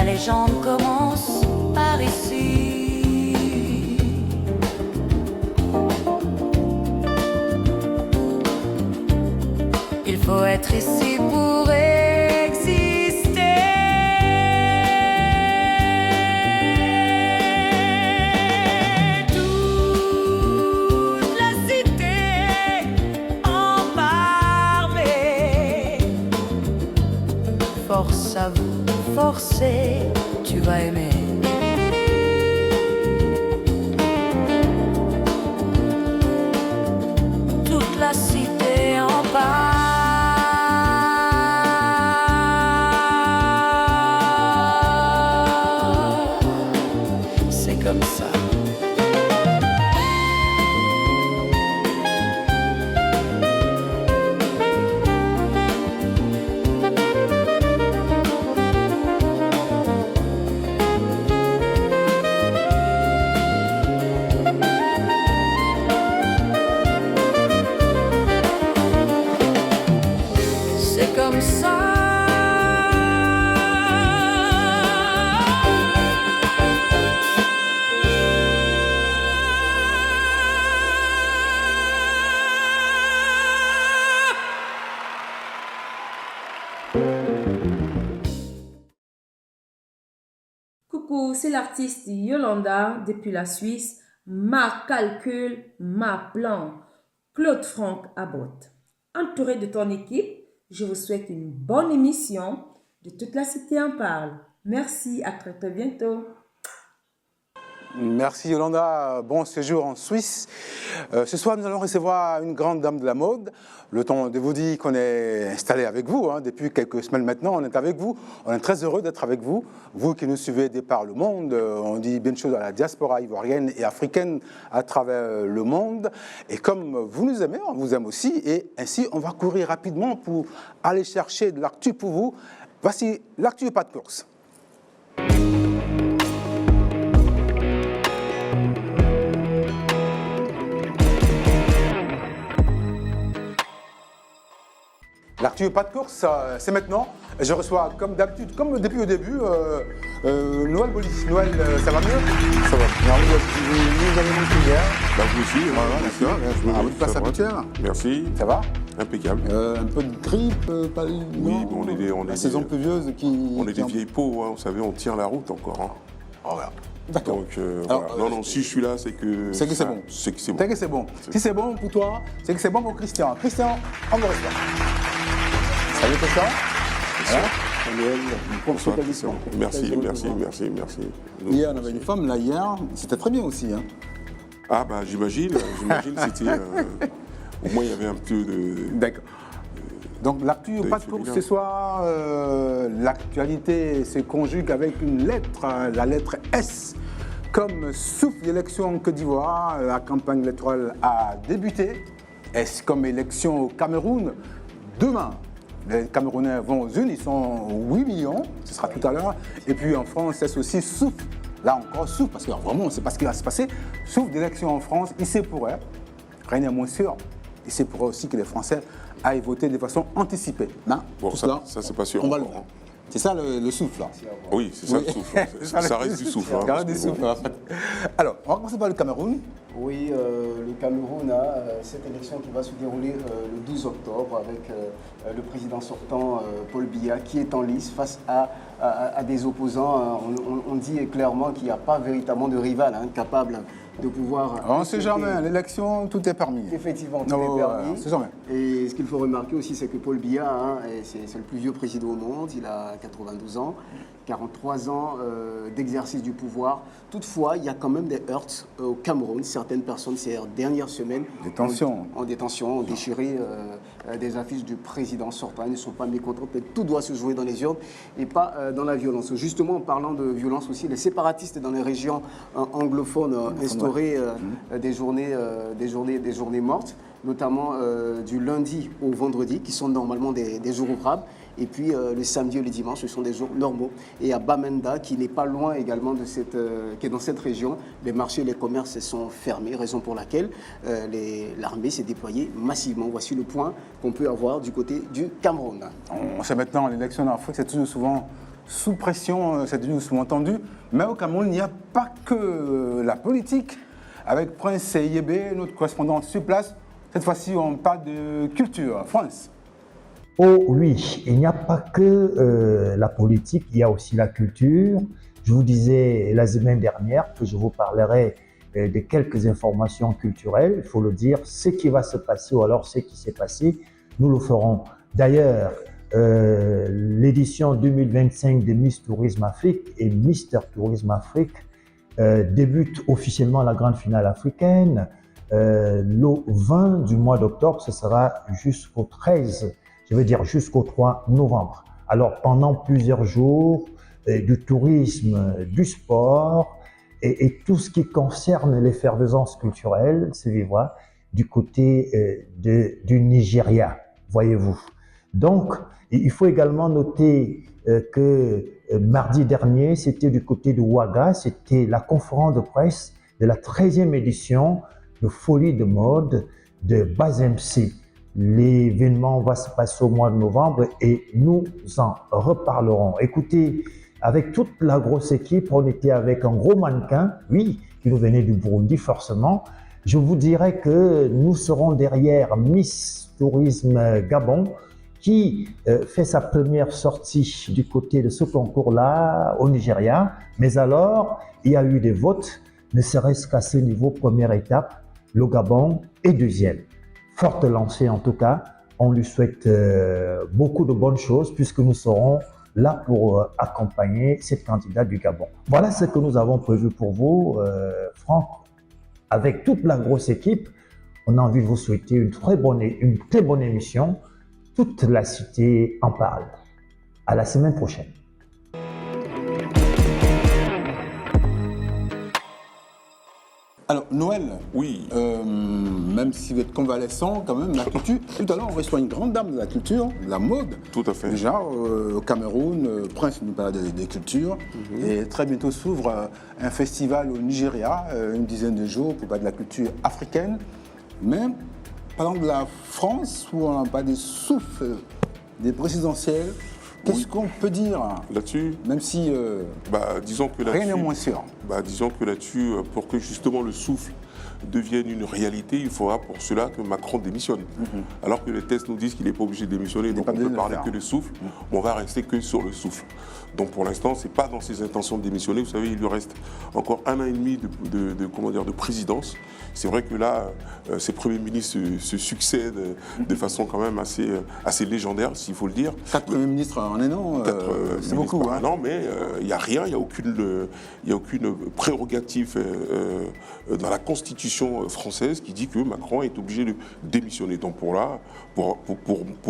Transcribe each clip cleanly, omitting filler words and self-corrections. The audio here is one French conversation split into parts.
La légende commence par ici. Il faut être ici pour exister. Toute la cité en parlait. Force à vous, forcez, tu vas aimer. Toute la cité en parle. C'est comme ça. C'est comme ça. Coucou, c'est l'artiste Yolanda depuis la Suisse. Ma calcul, ma plan. Claude Franck Abbott. Entouré de ton équipe, je vous souhaite une bonne émission de Toute la Cité en parle. Merci, à très bientôt. Merci Yolanda, bon séjour en Suisse. Ce soir, nous allons recevoir une grande dame de la mode. Le temps de vous dire qu'on est installé avec vous, depuis quelques semaines maintenant, on est avec vous. On est très heureux d'être avec vous, vous qui nous suivez de par le monde. On dit bien de choses à la diaspora ivoirienne et africaine à travers le monde. Et comme vous nous aimez, on vous aime aussi. Et ainsi, on va courir rapidement pour aller chercher de l'actu pour vous. Voici l'actu pas de course. L'actu pas de course, c'est maintenant. Je reçois, comme d'habitude, comme depuis le début, Noël Bolis. Noël, ça va mieux? Ça va. Nous avons manqué hier. Bah, vous aussi, Voilà, merci. votre place habituelle. Merci. Ça va? Impeccable. Un peu de grippe, pas Oui, bon, on la est saison des, pluvieuse qui... on est des vieilles peaux, vous savez, on tient la route encore. Oh, voilà. D'accord. Donc, Alors, voilà. Non, si je suis là, c'est que... C'est que c'est bon. C'est que c'est bon. C'est que c'est bon. Si c'est bon pour toi, c'est que c'est bon pour Christian. Christian, on vous reçoit. Salut Christian. Voilà. Bonsoir, Christian. Merci. Hier, on avait une femme, là, hier. C'était très bien aussi. Ah, bah, j'imagine, c'était... au moins, il y avait un peu de... D'accord. Donc, l'actu, pas de course ce soir. L'actualité se conjugue avec une lettre, la lettre S. Comme souffle l'élection en Côte d'Ivoire, la campagne électorale a débuté. S comme élection au Cameroun. Demain, les Camerounais vont aux urnes, ils sont 8 millions, ce sera tout à l'heure. Et puis en France, S aussi souffle. Là encore, souffle, parce que vraiment, on ne sait pas ce qui va se passer. Souffle d'élection en France, il se pourrait, rien n'est moins sûr, il se pourrait aussi que les Français aillent voter de façon anticipée. Non, bon, ça c'est pas sûr. On va le voir. C'est ça le souffle, là. Oui, c'est ça le souffle. Ça reste du souffle. Ça reste du souffle. Alors, on va commencer par le Cameroun. Oui, le Cameroun a cette élection qui va se dérouler le 12 octobre avec le président sortant Paul Biya qui est en lice face à des opposants. On dit clairement qu'il n'y a pas véritablement de rival capable de pouvoir... On ne sait jamais, l'élection, tout est permis. Effectivement, tout est permis. On sait jamais. Et ce qu'il faut remarquer aussi, c'est que Paul Biya, c'est le plus vieux président au monde, il a 92 ans, 43 ans d'exercice du pouvoir. Toutefois, il y a quand même des heurts au Cameroun. Certaines personnes, ces dernières semaines, en détention, ont déchiré des affiches du président sortant. Ils ne sont pas mécontents, que tout doit se jouer dans les urnes et pas dans la violence. Justement, en parlant de violence aussi, les séparatistes dans les régions anglophones instauré des journées mortes, notamment du lundi au vendredi, qui sont normalement des jours ouvrables. Et puis le samedi et le dimanche, ce sont des jours normaux. Et à Bamenda, qui n'est pas loin également de qui est dans cette région, les marchés et les commerces sont fermés, raison pour laquelle l'armée s'est déployée massivement. Voici le point qu'on peut avoir du côté du Cameroun. On sait maintenant, l'élection en Afrique, c'est toujours souvent sous pression, c'est doucement entendu. Mais au Cameroun, il n'y a pas que la politique. Avec Prince Yébé, notre correspondant sur place, cette fois-ci, on parle de culture. France. Oh oui, il n'y a pas que la politique, il y a aussi la culture. Je vous disais la semaine dernière que je vous parlerai de quelques informations culturelles. Il faut le dire, ce qui va se passer ou alors ce qui s'est passé, nous le ferons. D'ailleurs, l'édition 2025 de Miss Tourisme Afrique et Mister Tourisme Afrique débute officiellement la grande finale africaine le 20 du mois d'octobre. Ce sera jusqu'au 13, je veux dire jusqu'au 3 novembre. Alors, pendant plusieurs jours, du tourisme, du sport et tout ce qui concerne l'effervescence culturelle se vivra du côté du Nigeria, voyez-vous. Donc, il faut également noter que mardi dernier, c'était du côté de Ouaga, c'était la conférence de presse de la 13e édition de Folie de mode de Baz MC. L'événement va se passer au mois de novembre et nous en reparlerons. Écoutez, avec toute la grosse équipe, on était avec un gros mannequin, oui, qui nous venait du Burundi forcément. Je vous dirais que nous serons derrière Miss Tourisme Gabon, qui fait sa première sortie du côté de ce concours-là au Nigeria. Mais alors, il y a eu des votes, ne serait-ce qu'à ce niveau, première étape, le Gabon est deuxième. Forte lancée en tout cas, on lui souhaite beaucoup de bonnes choses puisque nous serons là pour accompagner cette candidate du Gabon. Voilà ce que nous avons prévu pour vous, Franck. Avec toute la grosse équipe, on a envie de vous souhaiter une très bonne émission. Toute la cité en parle. À la semaine prochaine. Alors, Noël, Oui. Même si vous êtes convalescent, quand même, la culture. Tout à l'heure, on reçoit une grande dame de la culture, de la mode. Tout à fait. Déjà, au Cameroun, Prince nous parle des cultures. Et très bientôt s'ouvre un festival au Nigeria, une dizaine de jours, pour parler de la culture africaine. Mais, parlant de la France, où on n'a pas des souffles des présidentielles, qu'est-ce qu'on peut dire Là-dessus, même si disons que rien n'est là-dessus, moins sûr. disons que là-dessus, pour que justement le souffle devienne une réalité, il faudra pour cela que Macron démissionne. Alors que les tests nous disent qu'il n'est pas obligé de démissionner, donc pas on ne obligé peut de le parler faire. que de souffle, on va rester que sur le souffle. Donc pour l'instant, ce n'est pas dans ses intentions de démissionner. Vous savez, il lui reste encore 1 an et demi de présidence. C'est vrai que là, ces premiers ministres se succèdent de façon quand même assez légendaire, s'il faut le dire. 4 premiers ministres en un an, c'est beaucoup. Hein. Non, mais il n'y a rien, il n'y a aucune prérogative dans la Constitution française qui dit que Macron est obligé de démissionner. Donc pour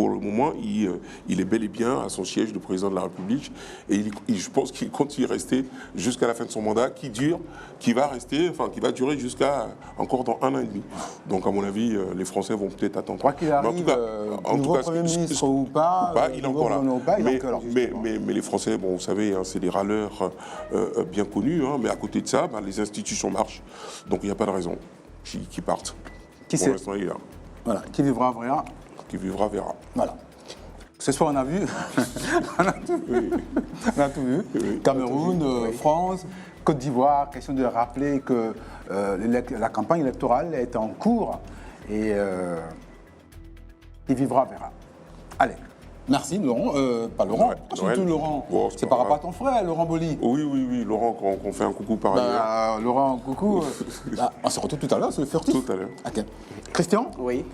le moment, il est bel et bien à son siège de président de la République et je pense qu'il compte y rester jusqu'à la fin de son mandat qui va durer jusqu'à encore dans 1 an et demi. Donc à mon avis, les Français vont peut-être attendre. Quoi qu'il arrive, nouveau Premier ministre ou pas, il est encore là. Mais les Français, bon, vous savez, hein, c'est des râleurs bien connus, hein, mais à côté de ça, les institutions marchent. Donc il n'y a pas de raison qu'ils partent. Qui Pour sait l'instant, il est là. Voilà, qui vivra verra. Qui vivra verra. Voilà. Ce soir, on a vu. On a tout vu. On a tout vu. Oui. Cameroun, France, Côte d'Ivoire. Question de rappeler que la campagne électorale est en cours et qui vivra verra. Allez. Merci Laurent, pas Laurent, Ouais, surtout Noël. Laurent. Bon, c'est par rapport à ton frère, Laurent Boli. Oui, Laurent, qu'on fait un coucou par ailleurs. Laurent, coucou. On se retrouve tout à l'heure, c'est le furtif. Tout à l'heure. Ok. Christian, Oui.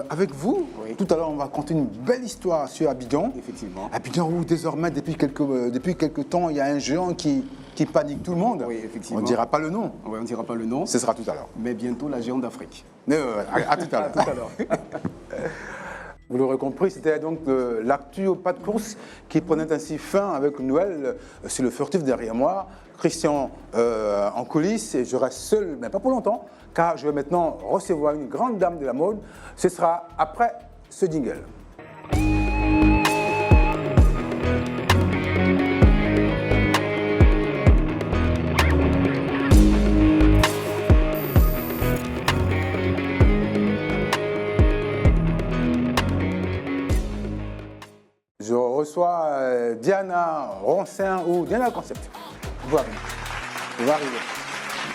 avec vous, Oui. tout à l'heure, on va raconter une belle histoire sur Abidjan. Effectivement. Abidjan, où désormais, depuis quelques temps, il y a un géant qui panique tout le monde. Oui, effectivement. On ne dira pas le nom. Ouais, on ne dira pas le nom, Ce sera tout à l'heure. mais bientôt la géante d'Afrique. Mais, à tout à l'heure. Tout à l'heure. Vous l'aurez compris, c'était donc l'actu au pas de course qui prenait ainsi fin avec Noël sur le furtif derrière moi. Christian en coulisses et je reste seul, mais pas pour longtemps, car je vais maintenant recevoir une grande dame de la mode. Ce sera après ce jingle. Je reçoit Diana Roncin ou Diana Concept. Vous arrivez. Vous arrivez.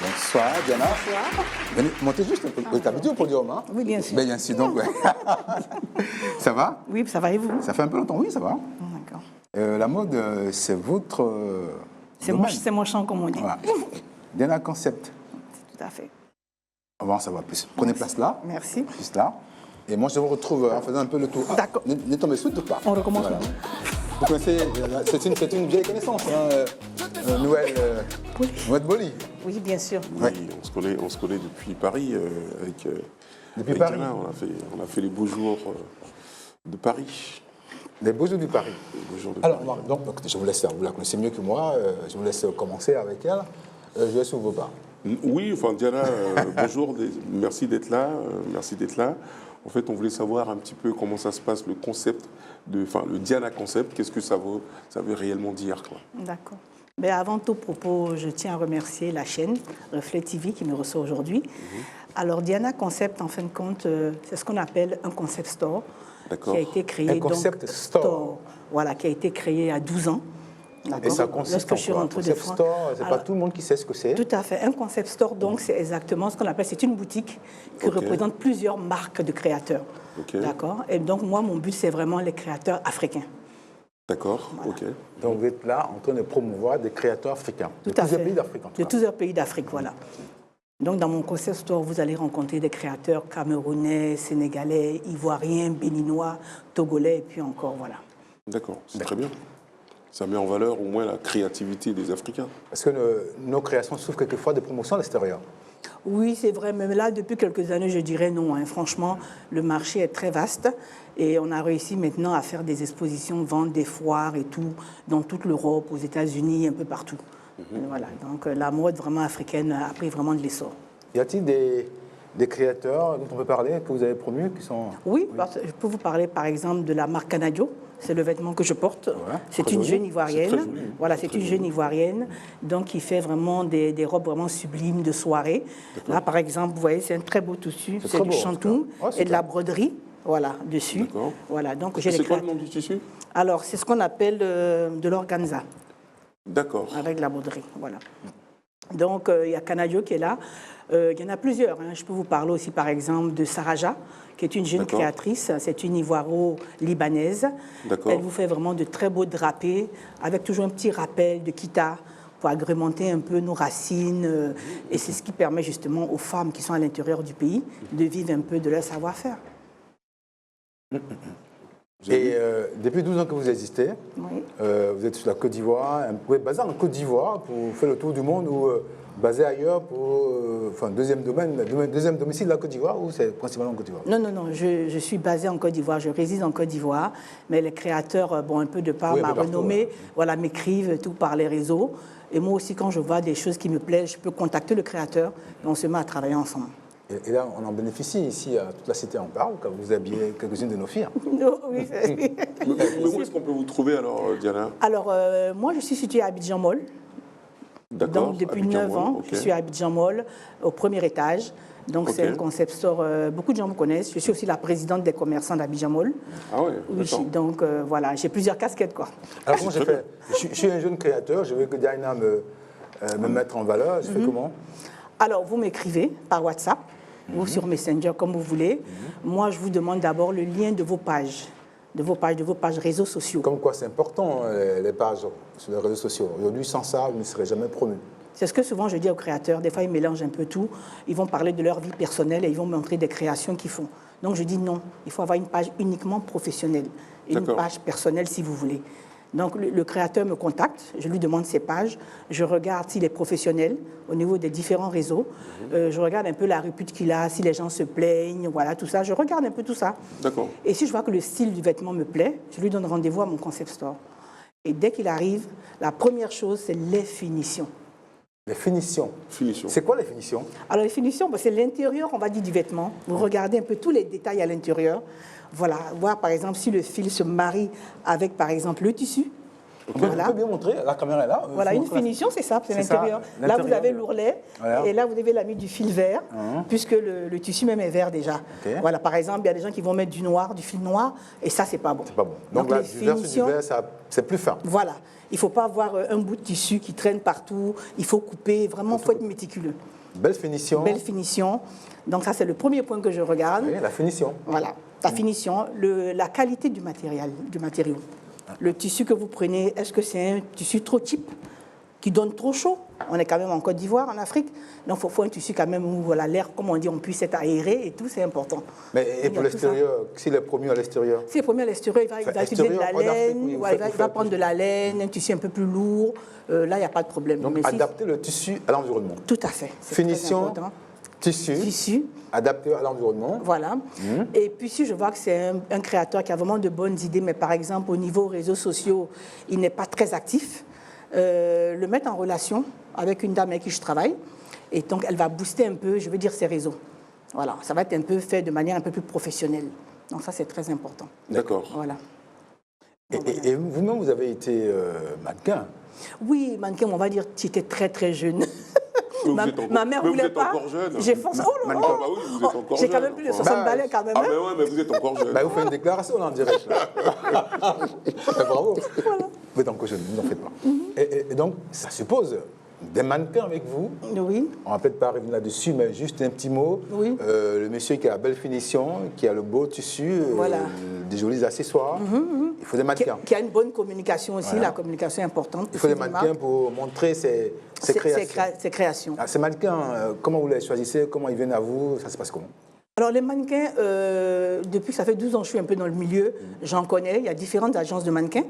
Bonsoir, Diana. Bonsoir. Venez, montez juste un peu. Vous êtes habitué au podium, hein? Oui, bien sûr. Ben, bien sûr, donc, ouais. Ça va? Oui, ça va et vous? Ça fait un peu longtemps, oui, ça va. D'accord. La mode, c'est votre. C'est mon champ, comme on dit. Voilà. Diana Concept. Tout à fait. Bon, ça va plus. Prenez place là. Merci. Juste là. Et moi, je vous retrouve en faisant un peu le tour. D'accord. Ne tombez surtout pas. On recommence. Voilà. Vous connaissez, c'est une vieille connaissance, hein, Noël Boli. Oui, bien sûr. Ouais. Oui, on se connaît depuis Paris avec Paris. Diana. On a fait les beaux jours de Paris. Les beaux jours du Paris. Les beaux jours de Alors, Paris. donc, écoutez, je vous laisse, vous la connaissez mieux que moi, je vous laisse commencer avec elle. Je laisse vos pas. Oui, enfin Diana, bonjour, merci d'être là, En fait, on voulait savoir un petit peu comment ça se passe, le concept, le Diana Concept, qu'est-ce que ça veut réellement dire, quoi. D'accord. Mais avant tout propos, je tiens à remercier la chaîne Reflet TV qui me reçoit aujourd'hui. Alors, Diana Concept, en fin de compte, c'est ce qu'on appelle un concept store qui a été créé. Un concept store. Voilà, qui a été créé à 12 ans. Et ça consiste en quoi? Un concept store, c'est pas tout le monde qui sait ce que c'est. Tout à fait. Un concept store, donc, c'est exactement ce qu'on appelle, c'est une boutique qui représente plusieurs marques de créateurs. D'accord. Et donc, moi, mon but, c'est vraiment les créateurs africains. D'accord, Voilà. ok. Donc vous êtes là en train de promouvoir des créateurs africains. Tout de à plusieurs fait. pays d'Afrique, en tout De cas. plusieurs pays d'Afrique, voilà. Donc, dans mon concept store, vous allez rencontrer des créateurs camerounais, sénégalais, ivoiriens, béninois, togolais, et puis encore, voilà. D'accord, c'est très bien. Ça met en valeur au moins la créativité des Africains. Parce que nos créations souffrent quelquefois de promotions à l'extérieur. Oui, c'est vrai, mais là, depuis quelques années, je dirais non. Hein. Franchement, le marché est très vaste et on a réussi maintenant à faire des expositions, vendre des foires et tout, dans toute l'Europe, aux États-Unis, un peu partout. Voilà, donc la mode vraiment africaine a pris vraiment de l'essor. Y a-t-il des créateurs dont on peut parler, que vous avez promus, qui sont... Oui, je peux vous parler par exemple de la marque Canadio. C'est le vêtement que je porte. Ouais, c'est très une joli. jeune ivoirienne. C'est très joli. Voilà, C'est c'est très une joli. jeune ivoirienne, donc qui fait vraiment des robes vraiment sublimes de soirée. Là, par exemple, vous voyez, c'est un très beau tissu. C'est C'est très du beau, en chantoum tout cas. Oh, et de la super. broderie. Voilà, dessus. D'accord. Voilà, donc j'ai les C'est quoi le créateurs. nom du tissu? Alors, c'est ce qu'on appelle de l'organza, D'accord. avec la broderie. Voilà. Donc, il y a Canadio qui est là. Il y en a plusieurs. Hein. Je peux vous parler aussi, par exemple, de Saraja, qui est une jeune D'accord. créatrice. C'est une ivoiro-libanaise. D'accord. Elle vous fait vraiment de très beaux drapés, avec toujours un petit rappel de kita pour agrémenter un peu nos racines. Et c'est ce qui permet justement aux femmes qui sont à l'intérieur du pays de vivre un peu de leur savoir-faire. Et depuis 12 ans que vous existez, Oui. vous êtes sur la Côte d'Ivoire, vous êtes basé en Côte d'Ivoire pour faire le tour du monde ou basé ailleurs pour, deuxième domicile de la Côte d'Ivoire ou c'est principalement en Côte d'Ivoire? Non, je suis basée en Côte d'Ivoire, je réside en Côte d'Ivoire, mais les créateurs, bon, un peu de par Oui, un ma peu partout, renommée, ouais. voilà, m'écrivent tout par les réseaux. Et moi aussi, quand je vois des choses qui me plaisent, je peux contacter le créateur et on se met à travailler ensemble. Et là, on en bénéficie ici, à toute la cité en parle, quand vous habillez quelques-unes de nos filles. Oui, Mais où est-ce qu'on peut vous trouver alors, Diana? alors, moi, je suis située à Abidjan Mall. D'accord. Donc, depuis Abidjan 9 ans, Mall, ok. je suis à Abidjan Mall, au premier étage. Donc, c'est Ok. un concept store. Beaucoup de gens me connaissent. Je suis aussi la présidente des commerçants d'Abidjan Mall. Ah ouais, Oui, d'accord. donc, voilà, j'ai plusieurs casquettes, quoi. Alors, comment c'est j'ai très fait? Je suis un jeune créateur, je veux que Diana me mette en valeur. Je fais comment? Alors, vous m'écrivez par WhatsApp ou sur Messenger, comme vous voulez. Moi, je vous demande d'abord le lien de vos pages, de vos pages réseaux sociaux. Comme quoi, c'est important, les pages sur les réseaux sociaux. Aujourd'hui, sans ça, vous ne serez jamais promu. C'est ce que souvent je dis aux créateurs. Des fois, ils mélangent un peu tout. Ils vont parler de leur vie personnelle et ils vont montrer des créations qu'ils font. Donc, je dis non. Il faut avoir une page uniquement professionnelle et une D'accord. page personnelle, si vous voulez. Donc, le créateur me contacte, je lui demande ses pages, je regarde s'il est professionnel au niveau des différents réseaux, je regarde un peu la répute qu'il a, si les gens se plaignent, voilà, tout ça. Je regarde un peu tout ça. D'accord. Et si je vois que le style du vêtement me plaît, je lui donne rendez-vous à mon concept store. Et dès qu'il arrive, la première chose, c'est les finitions. Les finitions. Finition. C'est quoi les finitions? Alors, les finitions, c'est l'intérieur, on va dire, du vêtement. Vous regardez un peu tous les détails à l'intérieur. Voilà, voir par exemple si le fil se marie avec, par exemple, le tissu. On peut bien montrer, la caméra est là. Voilà, une finition, c'est ça, c'est C'est ça, l'intérieur. Là, l'intérieur. vous avez l'ourlet, Voilà. et là, vous avez la mis du fil vert, puisque le tissu même est vert déjà. Ok. Voilà, par exemple, il y a des gens qui vont mettre du noir, du fil noir, et ça, c'est pas bon. C'est pas bon. Donc là, les du vert sur du vert, c'est plus fin. Voilà, il ne faut pas avoir un bout de tissu qui traîne partout, il faut couper, vraiment, il faut être méticuleux. Belle finition. Belle finition. Donc ça, c'est le premier point que je regarde. Oui, la finition. Voilà, la finition, la qualité du matériau. Le tissu que vous prenez, est-ce que c'est un tissu trop cheap, qui donne trop chaud? On est quand même en Côte d'Ivoire, en Afrique. Donc il faut un tissu quand même où voilà, l'air, comme on dit, on puisse être aéré et tout, c'est important. Mais et Il y pour a tout l'extérieur, s'il est promu à l'extérieur? Si le premier à l'extérieur, il va Enfin, utiliser de la extérieur, en Afrique, laine, oui, ouais, il vous va faites prendre de la laine, un tissu un peu plus lourd. Là, il n'y a pas de problème. Donc Mais si- adapter le tissu à l'environnement. Tout à fait. c'est Finition, très important. tissu, adapté à l'environnement. Voilà. Et puis si je vois que c'est un créateur qui a vraiment de bonnes idées, mais par exemple au niveau réseaux sociaux, il n'est pas très actif, le mettre en relation avec une dame avec qui je travaille, et donc elle va booster un peu, je veux dire, ses réseaux. Voilà, ça va être un peu fait de manière un peu plus professionnelle. Donc ça, c'est très important. D'accord. Voilà. Et vous-même, vous avez été mannequin. Oui, mannequin, on va dire, tu étais très très jeune. Mais Ma, vous êtes encore- ma mère mais voulait vous êtes pas. encore jeune. J'ai forcé. Oh là là. Ah bah oui, vous êtes encore J'ai quand jeune, même plus de encore. 60 balais quand même. Ah hein. mais ouais, mais vous êtes encore jeune. Bah, vous faites une déclaration là, en direct. Là. Bravo. Vous êtes encore jeune, ne vous en faites pas. Et donc, ça suppose des mannequins avec vous. Oui. On va peut-être pas revenir là-dessus, mais juste un petit mot. Oui. Le monsieur qui a la belle finition, qui a le beau tissu, Voilà. des jolis accessoires. Il faut des mannequins. Qui a une bonne communication aussi, Voilà. la communication est importante. Il faut des pour une mannequins marque. pour montrer ses créations. Ses créations. Ah, ces mannequins, comment vous les choisissez? Comment ils viennent à vous? Ça se passe comment? Alors les mannequins, depuis que ça fait 12 ans que je suis un peu dans le milieu, j'en connais. Il y a différentes agences de mannequins,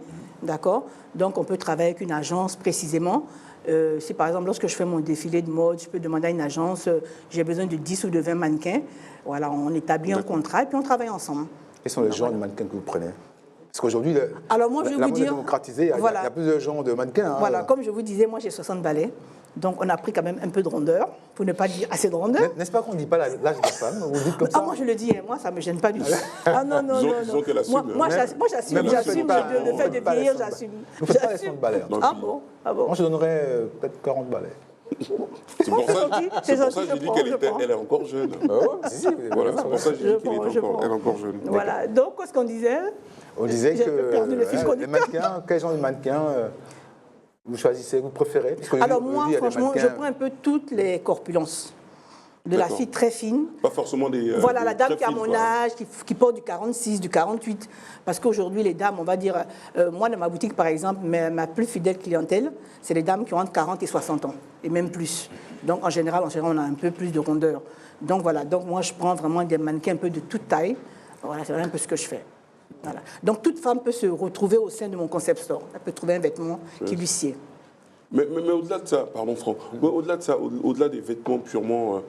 d'accord? Donc on peut travailler avec une agence précisément. Si par exemple, lorsque je fais mon défilé de mode, je peux demander à une agence, j'ai besoin de 10 ou de 20 mannequins. Voilà, on établit un contrat et puis on travaille ensemble. Quels sont les genres de mannequins que vous prenez? Parce qu'aujourd'hui, Alors moi, je vais la vous mode est dire, démocratisée, il y a voilà. plus de genres de mannequins. hein. Voilà, comme je vous disais, moi j'ai 60 balais. Donc on a pris quand même un peu de rondeur, pour ne pas dire assez de rondeur. N'est-ce pas qu'on ne dit pas l'âge de la femme? Vous dites comme ça? Ah, moi je le dis, hein, moi ça ne me gêne pas du tout. Ah non, non, Disons- non. disons non. qu'elle assume, Moi, hein. moi, Mais- j'assume, mais vous j'assume faites pas- le vous fait faites de pas les vieillir, sons- j'assume. Vous ne faites pas les J'assume. sons de balai. Donc, Ah bon, ah bon. Moi, je donnerais peut-être 40 balais. C'est pour ça, gentil, c'est pour c'est ça que gentil, j'ai je dit prends, qu'elle je était, prends. elle est encore jeune. Si, si, Voilà, c'est pour ça que j'ai Je dit qu'elle prends, était je encore, prends. elle est encore jeune. Voilà, donc qu'est-ce qu'on disait? On disait J'ai que perdu le fil les conducteur. mannequins, quel genre de mannequins vous choisissez, vous préférez? Parce qu'aujourd'hui, Alors moi, il y a des franchement, je mannequins- prends un peu toutes les corpulences. De la D'accord. fille très fine. Pas forcément des. Voilà, des la dame très qui a fines, mon quoi. âge, qui porte du 46, du 48. Parce qu'aujourd'hui, les dames, on va dire, moi, dans ma boutique, par exemple, ma plus fidèle clientèle, c'est les dames qui ont entre 40 et 60 ans, et même plus. Donc, en général, on a un peu plus de rondeur. Donc, voilà. Donc, moi, je prends vraiment des mannequins un peu de toute taille. Voilà, c'est un peu ce que je fais. Voilà. Donc, toute femme peut se retrouver au sein de mon concept store. Elle peut trouver un vêtement qui lui sied. Mais au-delà de ça, pardon Franck, mais au-delà de ça, au-delà des vêtements purement,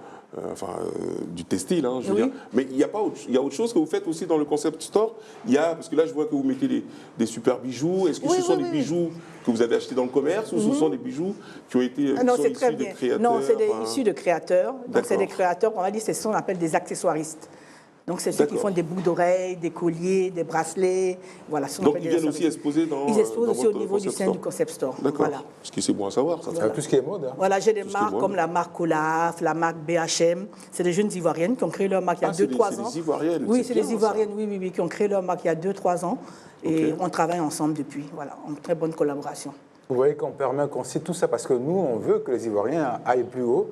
du textile, hein, je veux Oui. dire, mais il y a autre chose que vous faites aussi dans le concept store. Il y a, parce que là je vois que vous mettez des super bijoux. Est-ce que Oui, ce sont oui, des oui. bijoux que vous avez achetés dans le commerce ou ce sont des bijoux qui ont été Ah non, qui sont c'est très issus de bien. créateurs? Non, c'est des enfin, issus de créateurs. Donc, c'est des D'accord. créateurs, on va dire, c'est ce qu'on appelle des accessoiristes. Donc, c'est ceux qui D'accord. font des boucles d'oreilles, des colliers, des bracelets. Voilà, ce qu'on Donc appelle ils des viennent aussi accessoiristes. exposer dans. Ils exposent dans aussi au votre niveau du concept sein store. du concept store. D'accord. Voilà. Ce qui c'est bon à savoir. Ça. Tout ce qui est mode. Hein. Voilà, j'ai des Tout ce qui est marques mode. comme la marque Olaf, la marque BHM. C'est des jeunes Ivoiriennes qui ont créé leur marque il y a Ah, c'est 2-3 des ans. Ivoiriennes, Oui, c'est c'est des bien, ça. Ivoiriennes, oui, oui, oui, qui ont créé leur marque il y a 2-3 ans. Et Ok. on travaille ensemble depuis. Voilà, en très bonne collaboration. Vous voyez qu'on permet qu'on cite tout ça parce que nous, on veut que les Ivoiriens aillent plus haut.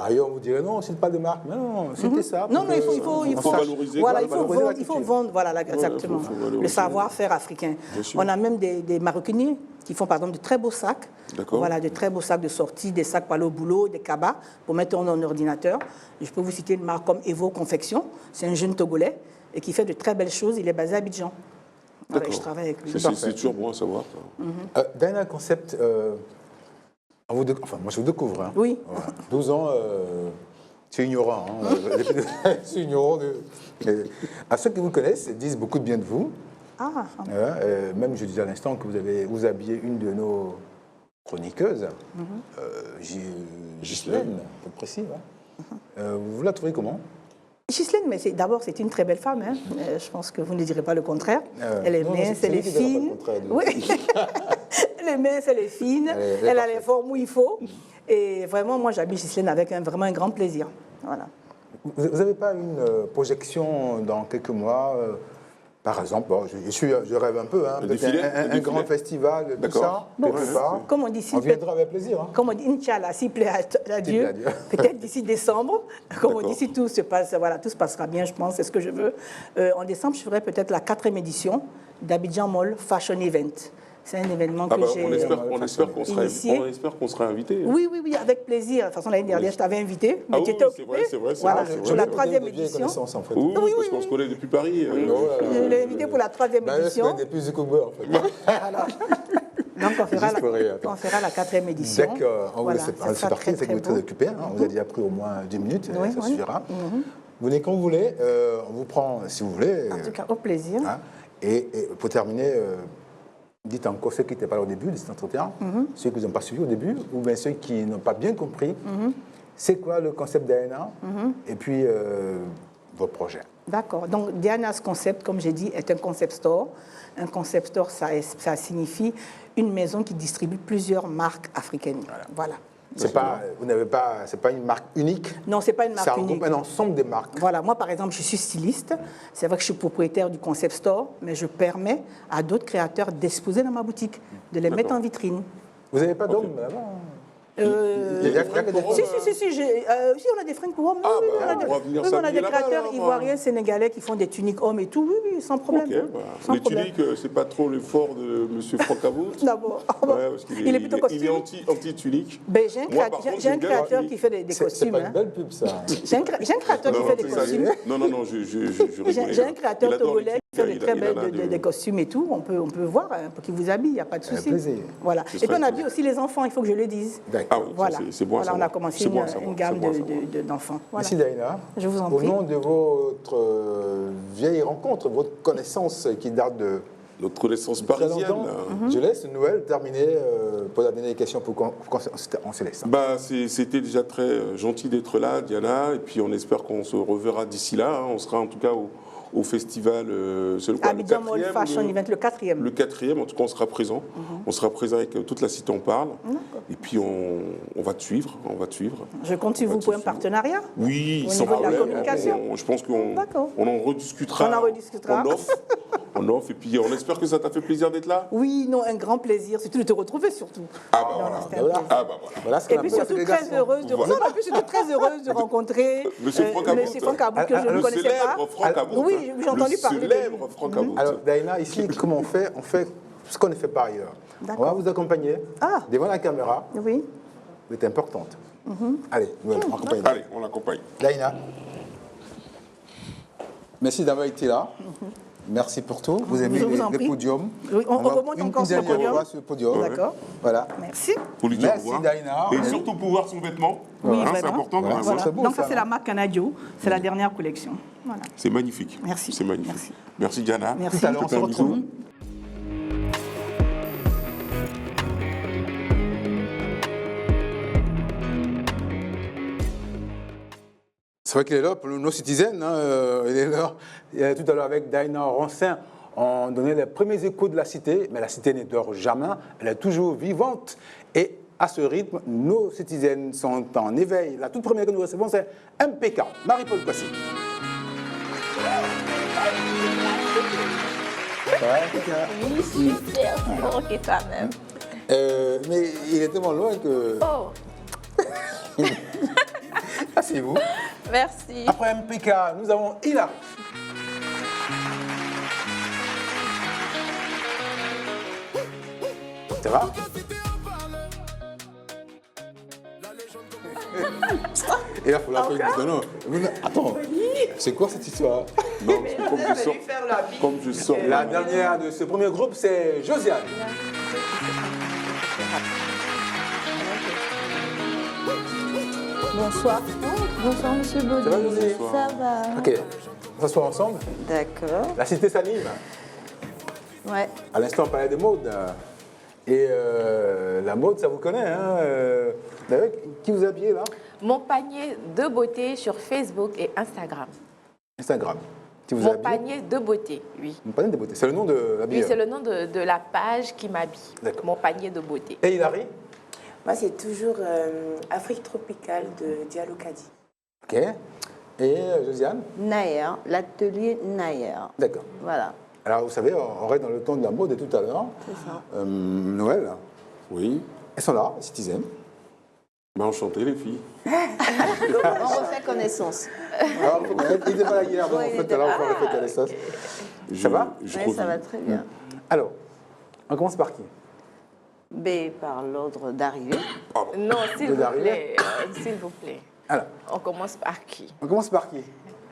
Ailleurs, on vous dirait non, c'est pas de marque. Mais non, c'était ça. Non, pour non, que- il faut on faut sache. valoriser, Voilà, quoi, il faut valoriser la vendre, il faut culture. vendre, voilà, exactement. faut valoriser. Le savoir-faire africain. Bien sûr. On a même des maroquiniers qui font par exemple de très beaux sacs. D'accord. Voilà, de très beaux sacs de sortie, des sacs pour aller au boulot, des cabas pour mettre en ordinateur. Je peux vous citer une marque comme Evo Confection. C'est un jeune Togolais et qui fait de très belles choses. Il est basé à Abidjan. Voilà, D'accord. je travaille avec lui. C'est toujours bon à savoir. Ça. Dernier concept, enfin, moi je vous découvre. Hein. Oui. Voilà. 12 ans, c'est ignorant. Hein. C'est ignorant. À ceux qui vous connaissent, disent beaucoup de bien de vous. Ah, Même je disais à l'instant que vous habillez une de nos chroniqueuses, Ghislaine, pour précis. Hein. Vous la trouvez comment? Ghislaine, mais d'abord, c'est une très belle femme. Hein. Je pense que vous ne direz pas le contraire. Elle est non, mince, c'est elle est lui qui dira pas le fine. contraire de- Oui. Elle est mince, elle est fine, elle a les formes où il faut. Et vraiment, moi, j'habille Ghislaine avec vraiment un grand plaisir. Voilà. Vous n'avez pas une projection dans quelques mois par exemple, bon, je rêve un peu, hein, un grand festival, tout ça, quelque part. Comme on dit, on viendra avec plaisir. Hein. Comme on dit, Inch'Allah, s'il plaît à Dieu, peut-être d'ici décembre, comme on dit, si tout se passe, voilà, tout se passera bien, je pense, c'est ce que je veux. En décembre, je ferai peut-être la 4e édition d'Abidjan Mall Fashion Event. C'est un événement que j'ai initié. On espère qu'on sera invité. Oui, avec plaisir. De toute façon, l'année dernière, je t'avais invité, mais tu étais occupé. C'est vrai. Voilà, pour la 3e édition. En fait. Oui, parce qu'on se connaît depuis Paris. Je l'ai invité pour la 3e édition. Depuis Zuckerberg, en fait. Donc, on fera la 4e édition. D'accord, voilà, c'est parti, c'est que vous êtes très occupé. Hein. On vous a déjà pris au moins 10 minutes, ça suffira. Vous venez quand vous voulez, on vous prend si vous voulez. En tout cas, au plaisir. Hein. Et pour terminer, dites encore ceux qui n'étaient pas là au début de cet entretien, ceux qui n'ont pas suivi au début, ou bien ceux qui n'ont pas bien compris, c'est quoi le concept d'Aena et puis vos projets. D'accord. Donc, Diana's Concept, comme j'ai dit, est un concept store. Un concept store, ça signifie une maison qui distribue plusieurs marques africaines. Voilà. C'est pas une marque unique. Non, c'est pas une marque unique. C'est un ensemble de marques. Voilà, moi par exemple, je suis styliste. C'est vrai que je suis propriétaire du concept store, mais je permets à d'autres créateurs d'exposer dans ma boutique, de les mettre en vitrine. Vous n'avez pas d'hommes là-bas? Si, on a des fringues pour hommes. On a des créateurs ivoiriens, sénégalais qui font des tuniques hommes et tout. Oui, sans problème. Les tuniques, c'est pas trop l'effort de M. Franck About. D'abord. Il est plutôt costume. Il est anti-tunique. J'ai un créateur qui fait des costumes. C'est pas une belle pub, ça. J'ai un créateur qui fait des costumes. Non, je J'ai un créateur togolais qui fait des costumes et tout. On peut voir pour qu'il vous habille, il n'y a pas de souci. Voilà. Et puis on habille aussi les enfants, il faut que je le dise. Ah oui, voilà. C'est bon. Voilà, on a commencé une gamme d'enfants. Voilà. Merci Daïna. Je vous en Au prie. nom de votre vieille rencontre, votre connaissance qui date de notre connaissance parisienne. Je laisse Noël terminer pour la dernière question pour qu'on se laisse. C'était déjà très gentil d'être là, Diana, et puis on espère qu'on se reverra d'ici là. On sera en tout cas au festival, c'est le quoi, Abidjan Mall Fashion Event, le 4e. Le 4e, en tout cas, on sera présent. On sera présent avec toute la cité On Parle. Et puis, on va te suivre. Je compte sur vous pour un partenariat. Oui, au sans niveau de la problème. communication. Je pense qu'on en rediscutera. En off. Et puis, on espère que ça t'a fait plaisir d'être là. Oui, non, un grand plaisir. Surtout de te retrouver, surtout. Voilà. Et puis surtout très heureuse de rencontrer Monsieur Franck About, que je ne connaissais pas. Oui, j'ai entendu parler de lui. Célèbre Franck About. Alors, Daïna, ici, comment on fait ce qu'on ne fait pas ailleurs. On va vous accompagner devant la caméra. Oui. Vous êtes importante. Allez, on accompagne. Allez, on l'accompagne. Daïna, merci d'avoir été là. Merci pour tout. Vous aimez les podiums. Oui, on remonte encore sur le podium. D'accord. Voilà. Merci. Pour lui dire Merci Daïna. Et surtout pour voir son vêtement. Oui, c'est important quand même. Voilà. C'est beau, donc ça, ça, c'est la marque Canadio. C'est la dernière collection. Voilà. C'est magnifique. Merci. C'est magnifique. Merci Diana. Merci. Tout à l'heure, on se retrouve. C'est vrai qu'il est là pour nos citizens. Il est là. Tout à l'heure avec Daïna Rancin, on donnait les premiers échos de la cité, mais la cité ne dort jamais, elle est toujours vivante. Et à ce rythme, nos citizens sont en éveil. La toute première que nous recevons, c'est MPK, Marie-Paul Passy. Oui, super. Ok, toi-même. Mais il est tellement loin que... Oh, Asseyez-vous. merci. Après MPK, nous avons Hilary. Ça va? Et là, il faut l'appeler. Non. Attends, c'est quoi cette histoire? Non, comme je sors. La dernière de ce premier groupe, c'est Josiane. Bonsoir. Bonsoir, monsieur Baudry. Ça va, Josie? Ça va. Ok, on s'assoit ensemble. D'accord. La cité s'anime. Ouais. À l'instant, on parlait de mode. Et la mode, ça vous connaît. D'ailleurs, qui vous habille là? Mon panier de beauté sur Facebook et Instagram. Instagram. Qui vous Mon habille? panier de beauté, oui. Mon panier de beauté. C'est le nom de Oui, l'habilleur. c'est le nom de la page qui m'habille. D'accord. Mon panier de beauté. Et Hilary? Moi, c'est toujours Afrique tropicale de Diallo Kadi. Ok. Et Josiane? Nayer, l'atelier Nayer. D'accord. Voilà. Alors, vous savez, on reste dans le temps de la mode de tout à l'heure. C'est ça. Noël, Oui. elles sont là, Citizen. Ben, enchanté, les filles. On refait connaissance. Alors, il était pas là hier, donc Ouais, en il fait, était alors, pas on va là. répéter ça. Ça va? Je Oui, revis. ça va très bien. Alors, on commence par qui? B par l'ordre d'arrivée. Non, s'il De vous l'arrivée? plaît. S'il vous plaît. Alors, On commence par qui? on commence par qui?